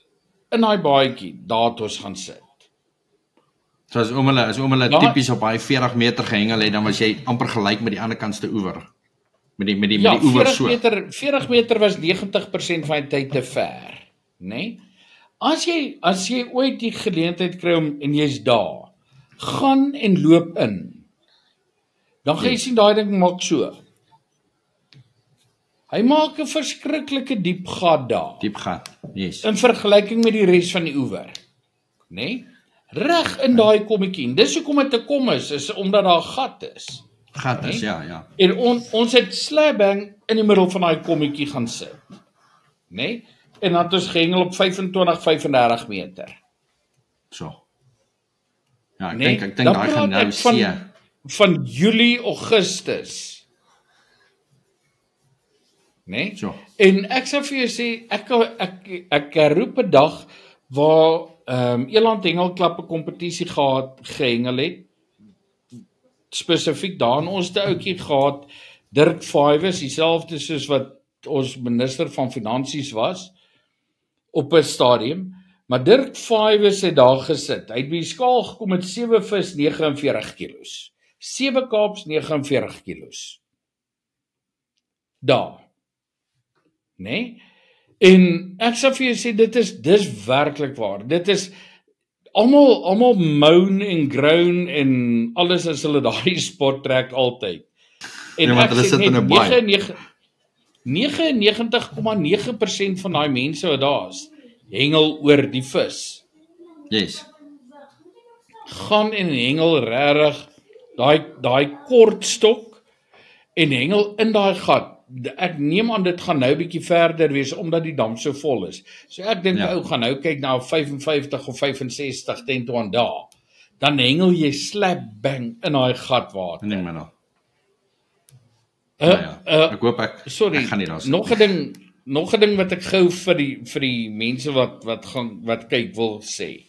In daai baadjie, daar het ons gaan sit. So as oom hulle Ja. tipies op daai 40 meter gehengel het, dan was jy amper gelyk met die ander kantste oewer. Met die Ja, oewer 40 meter was 90% van die tyd te ver, né? As jy ooit die geleentheid kry en jy's daar, gaan en loop in. Dan gaan jy sien daai ding maak so. Hy maak 'n verskriklike diep gat daar. Diep gat. Yes. In vergelyking met die res van die oewer, né? Reg in daai kommetjie. En dis hoekom dit te kom is omdat daar 'n gat is. Gat is ja. En ons het slapbang in die middel van daai kommetjie gaan sit. Né? En dan het ons gehengel op 25, 35 meter. So. Ja, ek Nee, dink dan daai gaan praat nou ek van- see. Van Julie, Augustus. Né? So. En ek sê vir jou sê ek roep 'n dag waar Eland Hengelklappe kompetisie gehengel het. spesifiek daar in ons te ouetjie gehad, Dirk Fives, dieselfde soos wat ons minister van Finansies was, op 'n stadium, maar Dirk Fives het daar gesit. Hy het by die skaal gekom met 7 vis 49 kilos. 7 Kaaps 49 kilos. Daar. Nee? En ek sal vir jou sê dis werklik waar. Dit is almal moan en groan en alles as hulle daai spot trek altyd. En want hulle sit in 'n baai. 99,9% van daai mense wat daar is, hengel oor die vis. Yes. Gaan en hengel regtig daai kort stok en hengel in daai gat. Ek neem aan dit gaan nou bietjie verder wees omdat die dam so vol is. So ek dink ou gaan nou kyk na 55 of 65 teen 20 dae. Dan hengel jy slap bang in daai gatwater. Nee, man. Ek hoop ek gaan nie daar sit. Nog 'n ding wat ek gou vir die mense wat kyk wil sê.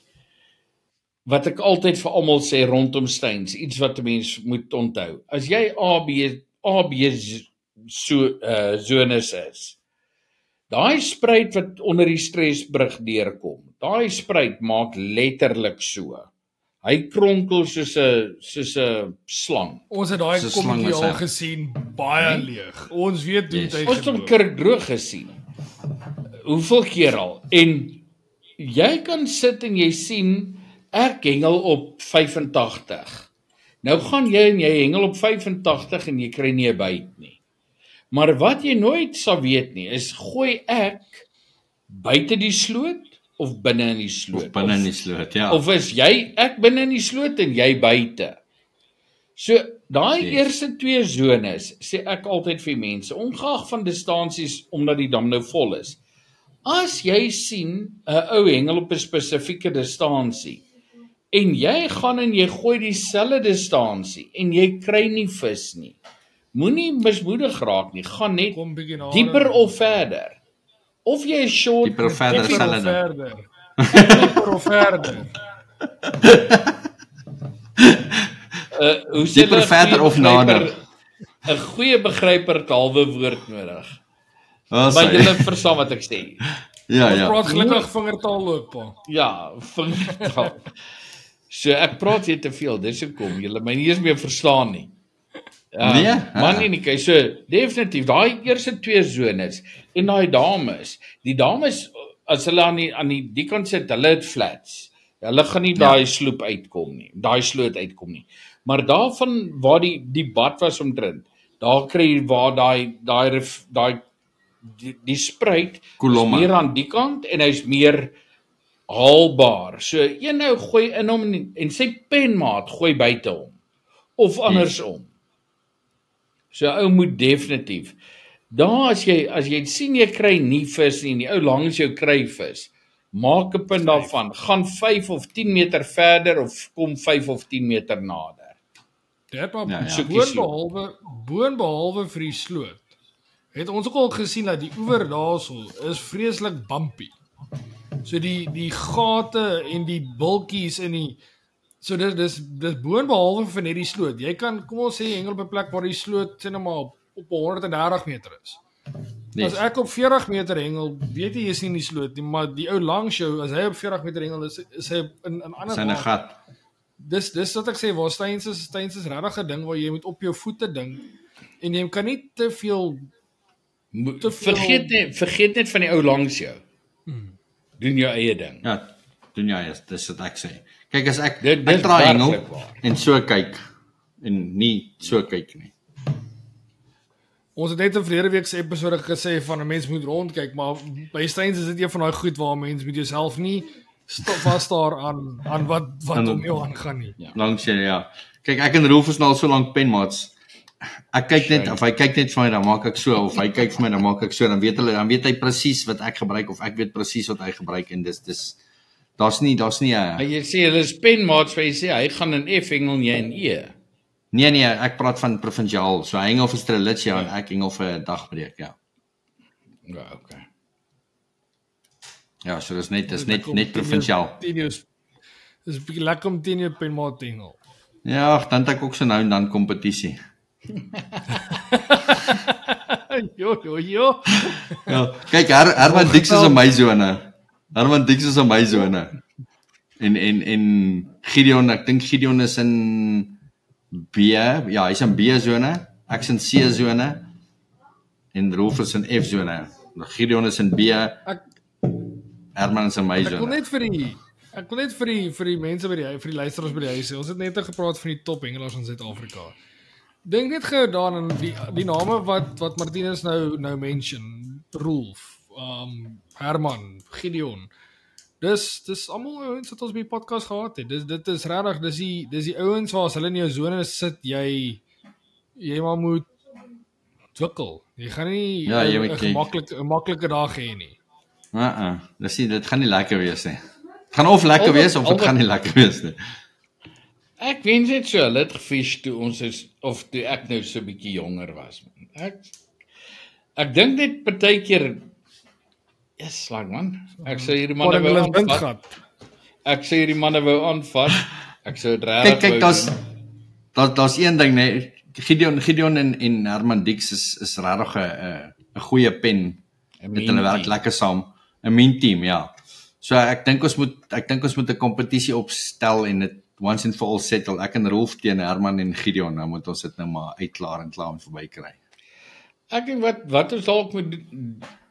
Wat ek altyd vir almal sê rondom steins, iets wat 'n mens moet onthou. As jy AB zones is. Daai spruit wat onder die stresbrug deurkom. Daai spruit maak letterlik so. Hy kronkel soos 'n slang. Ons het daai kommetjie al gesien, baie leeg. Ons weet hoe dit Ons het hom kerkdroog gesien. Hoeveel keer al? En jy kan sit en jy sien ek hengel op 85. Nou gaan jy en jy hengel op 85 en jy kry nie 'n byt nie. Maar wat jy nooit sal weet nie, is gooi ek buite die sloot of binne in die sloot? Of binne in die sloot, ja. Of is ek binne in die sloot en jy buite? So, daai eerste 2 zones, sê ek altyd vir mense, ongeag van distansies omdat die dam nou vol is. As jy sien 'n ou hengel op 'n spesifieke distansie en jy gaan en jy gooi dieselfde distansie en jy kry nie vis nie. Moenie mismoedig raak nie, gaan net dieper of verder. Of jy is short, dieper of verder. Dieper of verder. Dieper verder of nader. 'n goeie begryper het halwe woord nodig. Maar jy verstaan wat ek sê. Ja. Ons praat gelukkig vingertaal ook, pa. Ja, vingertaal. So ek praat hier te veel, dis hoekom julle my nie eens meer verstaan nie. Man nie kyk, so definitief daai eerste 2 zones en daai die dames as hulle aan die kant sit, hulle het flats. Hulle gaan nie daai sloot uitkom nie. Maar daarvan waar die bad was omtrent, daar kry jy waar die spruit meer aan die kant en hy's meer haalbaar. So een nou gooi in hom en sy penmaat gooi buite hom of andersom. So ou moet definitief. Daar as jy sien jy kry nie vis nie en die ou langs jou kry vis, maak 'n punt daarvan, gaan 5 of 10 meter verder of kom 5 of 10 meter nader. Dit maar boonbehalwe vir die sloot. Het ons ook al gesien dat die oewer daarso is vreeslik bumpy. So die gate en die bultjies in die so dis boonbehalwe vir net die sloot. Jy kan kom ons sê hengel op 'n plek waar die sloot sê nou maar op 130 meter is. As ek op 40 meter hengel, weet jy is nie in die sloot nie, maar die ou langs jou, as hy op 40 meter hengel is hy in 'n ander syne gat. Dis wat ek sê, waar steins is regtig 'n ding waar jy moet op jou voete dink en jy kan nie te veel vergeet net van die ou langs jou. Doen jou eie ding. Ja, doen jou eie, dis wat ek sê. Kyk as ek draai hengel en so kyk en nie so kyk nie. Ons het net in verlede week se episode gesê van 'n mens moet rondkyk, maar by steins is dit een van daai goed waar mens met jouself nie vasstaar aan wat om jou aangaan nie. Langs jy, ja. Kyk, ek en Rolf is nou al so lank penmaats. Ek kyk net, of hy kyk net vir my, dan maak ek so, of hy kyk vir my, dan maak ek so, dan weet hy presies wat ek gebruik, of ek weet presies wat hy gebruik, en daar's nie jy sê, hulle is penmaats, waar jy sê, hy gaan in F hengel, jy in E. Nee, ek praat van provinsiaal, so hy hengel vir Strelitzia, en ek hengel vir dagbreek, ja. Ja, okay. Ja, so dis net provinsiaal. Dis 'n bietjie lekker om teen jou penmaat te hengel. Ja, dan het ek ook so nou en dan kompetisie. Jo. Ja, kyk, Herman Dix is in my sone. Herman Dix is in my sone. En Gideon, ek dink Gideon is in B, ja, hy's in B sone, ek's in C sone en Rolf is in F sone. Gideon is in B, Herman is in my Ek wil sone. net vir die mense by vir die luisteraars by die huis sê, ons het net gepraat van die top hengelaars in Suid-Afrika. Dink net gou daaraan die name wat Martinus nou mention, Rolf, Herman, Gideon. Dis almal ouens wat ons by die podcast gehad het. Dit is regtig, dis die ouens waar as hulle in jou sone sit, jy maar moet ontwikkel. Jy gaan nie 'n maklike dag hê nie. Dit gaan nie lekker wees nie. Het gaan of lekker wees of dit gaan nie lekker wees nie. Ek wens net so, hulle het gefish toe ons is, of toe ek nou so 'n bietjie jonger was. Ek dink net partykeer, yes, like man, ek sê hierdie manne wou aanvat. Ek sê hierdie manne wou aanvat. Ek sou dit regtig Kyk, daar's een ding, nee, Gideon en Herman Dix is regtig 'n goeie pen. Met hulle werk lekker saam. 'n mean team, ja. So ek dink ons moet 'n kompetisie opstel en dit once and for all settle. Ek en Rolf teen Herman en Gideon, nou moet ons dit nou maar uitklaar en verby kry. Ek dink wat ons dalk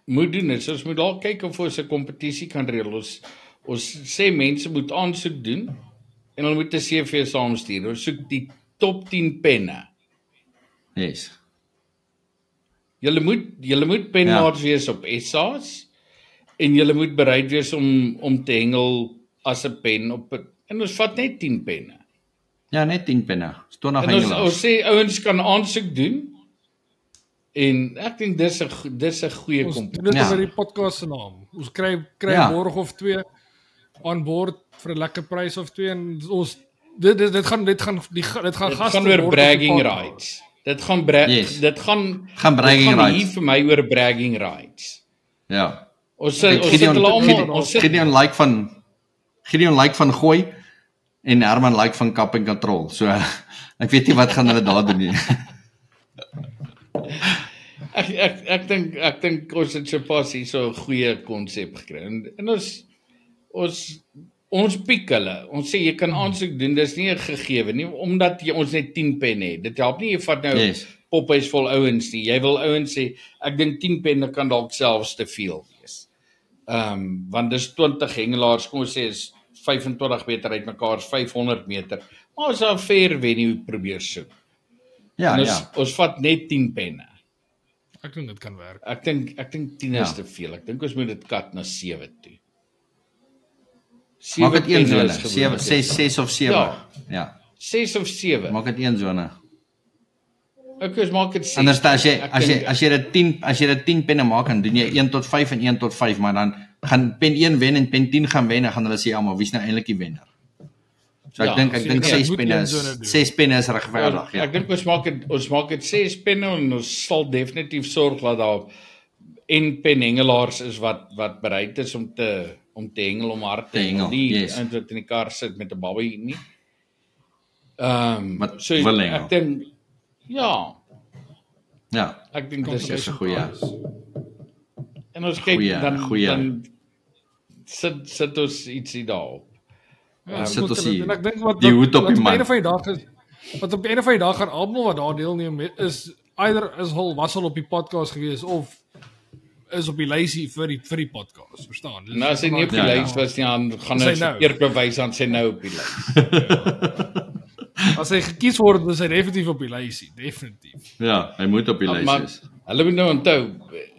moet doen is ons moet dalk kyk of ons 'n kompetisie kan reël. Ons sê mense moet aansoek doen en hulle moet 'n CV saamstuur. Ons soek die top 10 penne. Yes. Julle moet penmaats wees op SA's en julle moet bereid wees om te hengel as 'n pen en ons vat net 10 penne. Ja, net 10 penne. Staan nog En ons sê ouens kan aansoek doen. En ek dink dis 'n goeie kompetisie. Dit is die podcast se naam. Ons kry 'n borg of 2 aan boord vir 'n lekker prys of 2 en ons dit gaan gaste oor bragging rights. Dit gaan bragging rights. Hier vir my oor bragging rights. Ja. Ons sit hulle almal, Gideon like van gooi en Herman like van kap en control. So ek weet nie wat gaan hulle daar doen nie. Ek dink ons het sopas hier so 'n goeie konsep gekry. En ons piek hulle. Ons sê jy kan aansoek doen, dis nie 'n gegewe nie omdat ons net 10 penne het. Dit help nie jy vat nou pophuis vol ouens nie. Jy wil ouens sê ek dink 10 penne kan dalk selfs te veel wees. Want dis 20 hengelaars, kom ons sê is 25 meter uitmekaar, is 500 meter. Maar ons sal 'n fair venue probeer soek. Ja, ons vat net 10 penne. Ek dink dit kan werk. Ek dink 10 is te veel. Ek dink ons moet dit kat na 7 toe. Maak dit een sone, 6 of 7. Ja. 6 of 7. Maak dit een sone. Ek maak dit 6. Anders as jy dit 10 penne maak, dan doen jy 1 tot 5 en 1 tot 5, maar dan gaan pen 1 wen en pen 10 gaan wen, dan gaan hulle sê almal wie's nou eintlik die wenner. So ek dink 6 penne is regverdig, ja. Ek dink ons maak dit 6 penne en ons sal definitief sorg dat daar en penhengelaars is wat bereid is om te hengel om hard te hengel. Nie eintlik in die kar sit met 'n babbie nie. So ek dink ja. Ek dink dis 'n goeie. En ons kyk dan sit ons ietsie daarop. Sit ons en ek dink die hoed op die man. Wat op die einde van die dag gaan almal wat daar deelneem is was hulle op die podcast gewees of is op die lysie vir die podcast, verstaan? Nou as hy nie op die lys was nie, dan gaan hy verkeerd bewys aan sy nou op die lys. As hy gekies word, is hy definitief op die lysie, definitief. Ja, hy moet op die lys wees. Hulle moet nou onthou,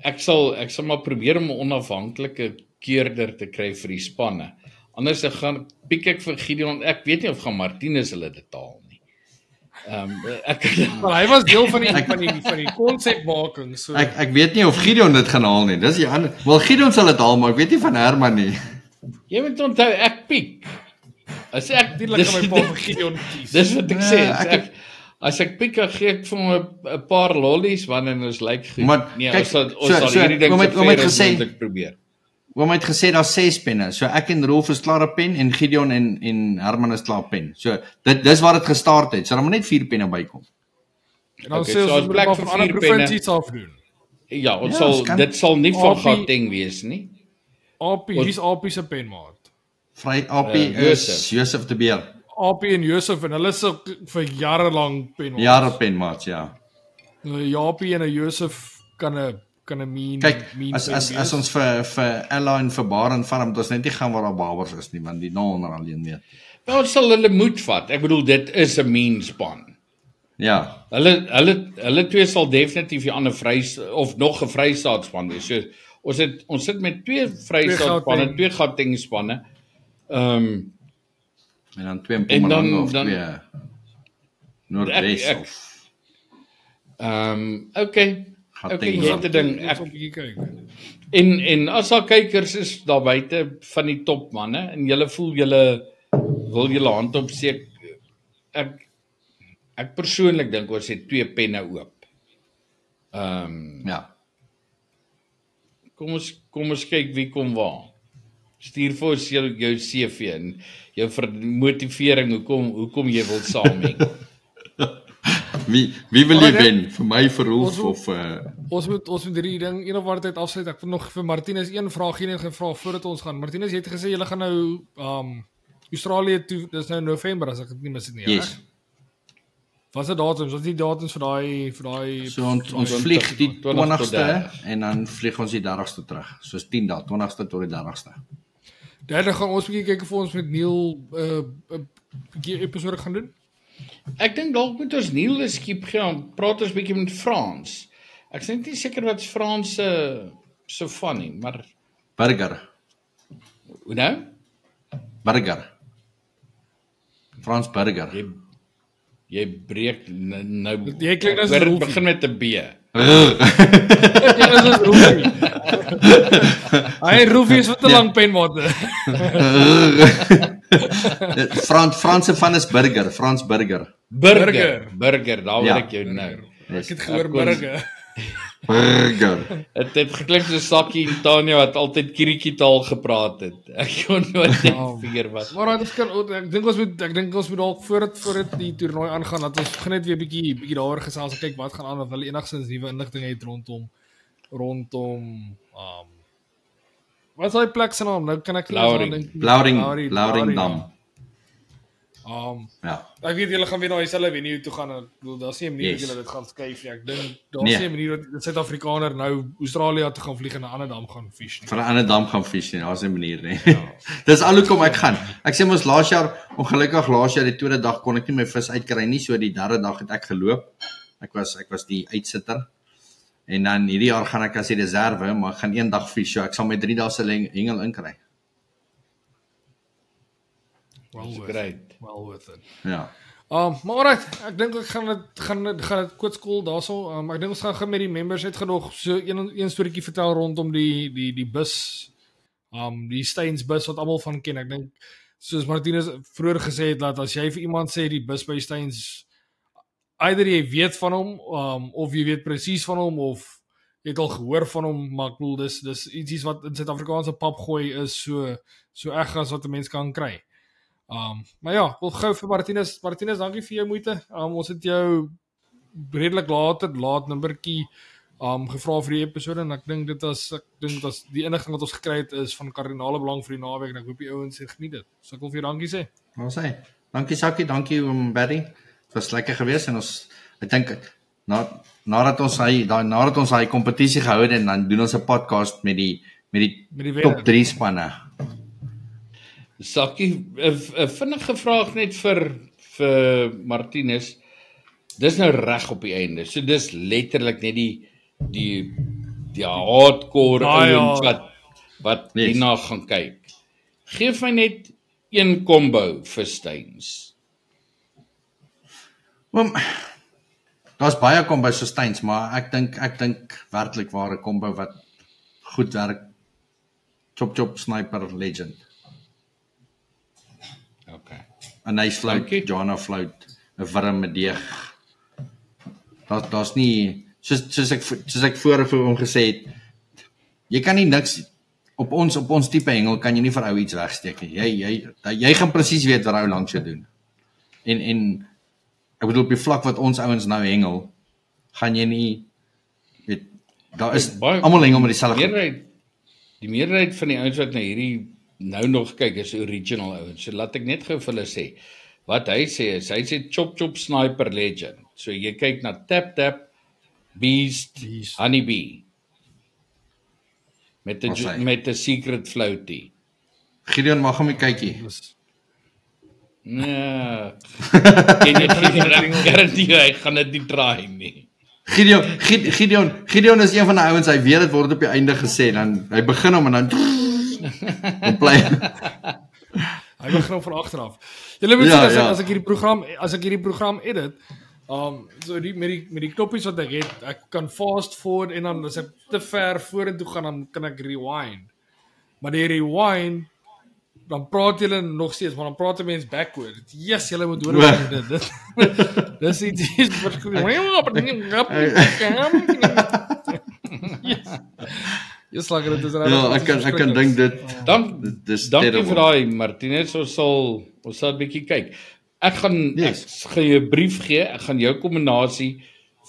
ek sal maar probeer om 'n onafhanklike keurder te kry vir die spanne. Anders gaan piek ek vir Gideon, ek weet nie of gaan Martinus hulle dit taal nie. Maar hy was deel van die konsepmaking, so. Ek weet nie of Gideon dit gaan haal nie. Dis die ander. Wel Gideon sal dit haal, maar ek weet nie van Herman nie. Jy moet onthou ek piek. As ek dis my pa vir Gideon kies. Dis wat ek sê. As ek piek, gee ek vir hom 'n paar lollies wanneer ons lyk goed. Maar nee, kyk, ons sal hierdie ding so fair as moontlik probeer. Oom het gesê daar's 6 penne. So ek en Rolf is klaar 'n pen en Gideon en Herman is klaar 'n pen. So dis waar dit gestart het. So dan moet net 4 penne bykom. En dan Okay, sê so ons as moet plek maar vir van ander 4 penne. provinsies afdoen. Ja, ons Ja, sal ons kan- dit sal nie van Apie- Gauteng wees nie. Apie, hier's Apie se penmaat. Vry Appie is Josef de Beer. Apie en Josef en hulle is ook vir jare lank penmaat. Jare penmaats, ja. Japie en 'n Josef kan 'n mean Kyk, mean as pen as ons vir Ella en vir Baron farm, moet ons net nie gaan waar daar babers is nie, want die nonder alleen weet. Nou ons sal hulle moed vat. Ek bedoel dit is 'n mean span. Ja. Hulle twee sal definitief die ander of nog 'n Vrystaatspan wees. So ons sit met 2 Vrystaatspanne, Gauteng. 2 Gauteng spanne. En dan 2 in En dan- Mpumalanga of dan- 2 Noordwes Ek- of Okay. Okay, jy het 'n ding. Ek wil 'n bietjie kyk. En as daar kykers is daar buite van die top manne en julle voel julle wil julle hand opsteek, ek persoonlik dink ons het 2 penne oop. ja. Kom ons kyk wie kom waar. Stuur vir ons jou CV en jou motivering hoekom jy wil saamheng. Wie wil jy Maar wen? Vir my, vir Rolf ons- of Ons moet hierdie ding een of ander tyd afsluit. Ek wil nog vir Martinus een vraagie net gevra voordat ons gaan. Martinus, jy het gesê julle gaan nou Australië toe, dis nou November as ek dit nie mis het nie, yes. reg? Wat is die datums? Wat is die datums vir daai So ons 20 vlieg die tot 20ste 30. en dan vlieg ons die 30ste terug. Soos 10 dae, 20ste tot die 30ste. Derde gaan ons bietjie kyk of ons met Neil 'n bietjie episode gaan doen. Ek dink dalk moet ons Neil 'n skiep gaan praat ons bietjie met Frans. Ek is net nie seker wat Frans so van nie, maar Burger. hoe nou? Burger. Frans Burger. Jy breek nou. Jy klink as Ek hoor dit Rolfie. begin met 'n B. Ja, dis Roofie. Hy Roofie is wat 'n lang penmate. Franse van is burger, Frans burger. Burger, daar hoor Ja. ek jou nou. Ek het gehoor burger. Burger. Dit het geklink so Sakkie en Tanya wat altyd Kirikie taal gepraat het. Ek kon nooit net figure wat. Maar dit kan ek dink ons moet dalk voordat die toernooi aangaan dat ons gaan net weer bietjie daaroor gesels en kyk wat gaan aan of hulle enigstens nuwe inligting het rondom wat is daai plek se naam? Nou kan ek nie eens aan dink. Blauwringdam. Ja. Ek weet julle gaan weer na dieselfde venue toe gaan. Ek bedoel daar's nie 'n manier Yes. dat julle dit gaan skuif nie. Ek dink daar's Nee. nie 'n manier dat 'n Suid-Afrikaner nou Australië toe gaan vlieg en 'n ander dam gaan fish nie. Vir 'n ander dam gaan vis nie, daar's 'n manier nie. Dis al hoekom ek gaan. Ek sê mos laas jaar, ongelukkig laas jaar die tweede dag kon ek nie my vis uitkry nie, so die derde dag het ek geloop. Ek was die uitsitter. En dan hierdie jaar gaan ek as die reserve, maar ek gaan een dag vis, so ek sal my 3 dae se hengel inkry. Well worth it. Ja. Maar alright, ek dink ek gaan dit kootskool daarso. Ek dink ons gaan met die members net genoeg so een storieetjie vertel rondom die bus. Die Steins bus wat almal van ken. Ek dink soos Martinus vroeër gesê het dat as jy vir iemand sê die bus by Steins, either jy weet van hom of jy weet presies van hom of jy het al gehoor van hom, maar ek bedoel dis ietsie wat in Suid-Afrikaanse pap gooi is so erg as wat 'n mens kan kry. Maar ja, ek wil gou vir Martinus, dankie vir jou moeite. Ons het jou redelik laat nummertjie gevra vir die episode en ek dink dit was die inligting wat ons gekry het is van kardinale belang vir die naweek en ek hoop die ouens het geniet dit. So ek wil vir jou dankie sê. Wat sê? Dankie Sakkie, dankie oom Barry. Dit was lekker geweest en ek dink nadat ons hy kompetisie gehou het en dan doen ons 'n podcast met die top 3 spanne. Sakkie, 'n vinnige vraag net vir Martinus. Dis nou reg op die einde. So dis letterlik net die hardcore ouens wat Yes. hierna gaan kyk. Geef my net een combo vir Steins. Daar's baie kombo so Steins, maar ek dink werklik ware kombo wat goed werk. Chop sniper legend. Okay. 'n nice float, Dankie. Jana float, 'n wurm met deeg. Daar's nie soos ek voor hom gesê het, jy kan nie niks op ons tipe hengel kan jy nie vir ou iets wegsteek nie. Jy gaan presies weet wat ou langs jou doen. En ek bedoel op die vlak wat ons ouens nou hengel, gaan jy nie weet daar is almal hengel met dieselfde. Die meerderheid van die ouens wat na hierdie nou nog kyk is original ouens. So laat ek net gou vir hulle sê. Wat hy sê chop chop sniper legend. So jy kyk na tap tap beast honeybee met 'n secret floaty. Gideon mag hom kykie. Nee. Ken jy garantie hy gaan dit nie draai nie. Gideon is een van die ouens, hy weet dit word op die einde gesê, dan hy begin hom en dan play. Hy begin van agteraf. Julle moet sien as ek hierdie program edit, so met die knoppies wat ek het, ek kan fast forward en dan as ek te ver vorentoe gaan dan kan ek rewind. Maar die rewind dan praat julle nog steeds, maar dan praat 'n mens backward. Yes, julle moet hoor dit. Dis iets wat Yes, like dit is ek kan dink dit. Dankie vir daai Martinez, ons sal 'n bietjie kyk. Ek gaan jou 'n brief gee. Ek gaan jou kombinasie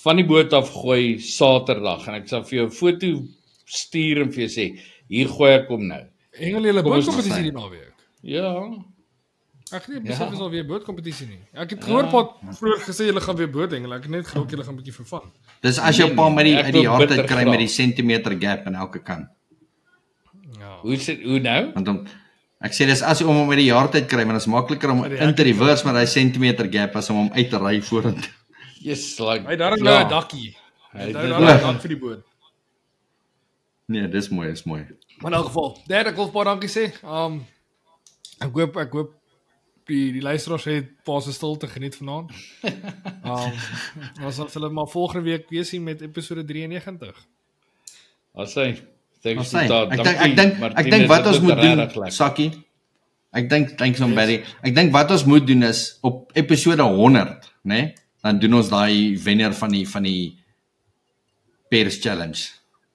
van die boot af gooi Saterdag en ek sal vir jou 'n foto stuur en vir jou sê, hier gooi ek hom nou. Hengel julle bootkompetisie die naweek? Ja. Ek weet nie besef is al weer bootkompetisie nie. Ek het gehoor wat vroeër gesê julle gaan weer boot hengel. Ek het net gedink julle gaan 'n bietjie vervang. Dis as jou pa met die hardheid kry met die sentimeter gap aan elke kant. Ja. Hoe nou? Want ek sê dis as om met die hardheid kry, want dit is makliker om in te reverse met daai sentimeter gap as om uit te ry vorentoe. Yes, like. Hy daar 'n dakkie. Hy daar 'n dak vir die boot. Nee, dis mooi. Maar in elk geval, ek wil baie dankie sê. Ek hoop die luisteraars het pas stilte geniet vanaand. Ons sal hulle maar volgende week weer sien met episode 93. Thanks Ek dink wat ons moet doen, Sakkie. Ek dink so Barry. Ek dink wat ons moet doen is op episode 100, né? Dan doen ons daai wenner van die Pairs Challenge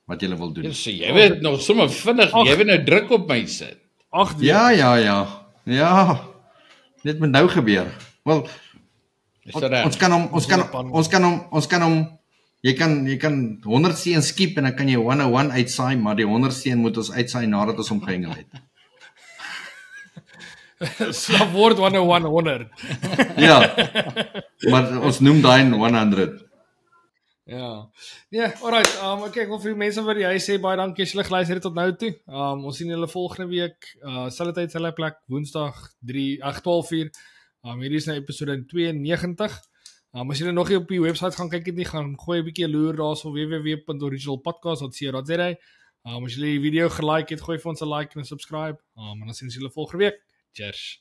wat jy wil doen. So jy weet nog sommer vinnig, jy wil nou druk op my sit. Ja. Dit moet nou gebeur. Wel, ons kan hom jy kan 100 seën skiep en dan kan jy 101 uitsaai, maar die 100 seën moet ons uitsaai nadat ons hom gehengel het. So word 101 100. Ja. Maar ons noem daai 100. Ja. Nee, alright. Ek wil vir die mense wat jy sê baie dankie as julle geluister het tot nou toe. Ons sien julle volgende week, selfde tyd, selfde plek, Woensdag 12:00. Hierdie is nou episode 92. As julle nog nie op die webwerf gaan kyk het nie, gaan gooi 'n bietjie loer daarso www.originalpodcast.co.za. As julle die video gelike het, gooi vir ons 'n like en 'n subscribe. En dan sien ons julle volgende week. Cheers.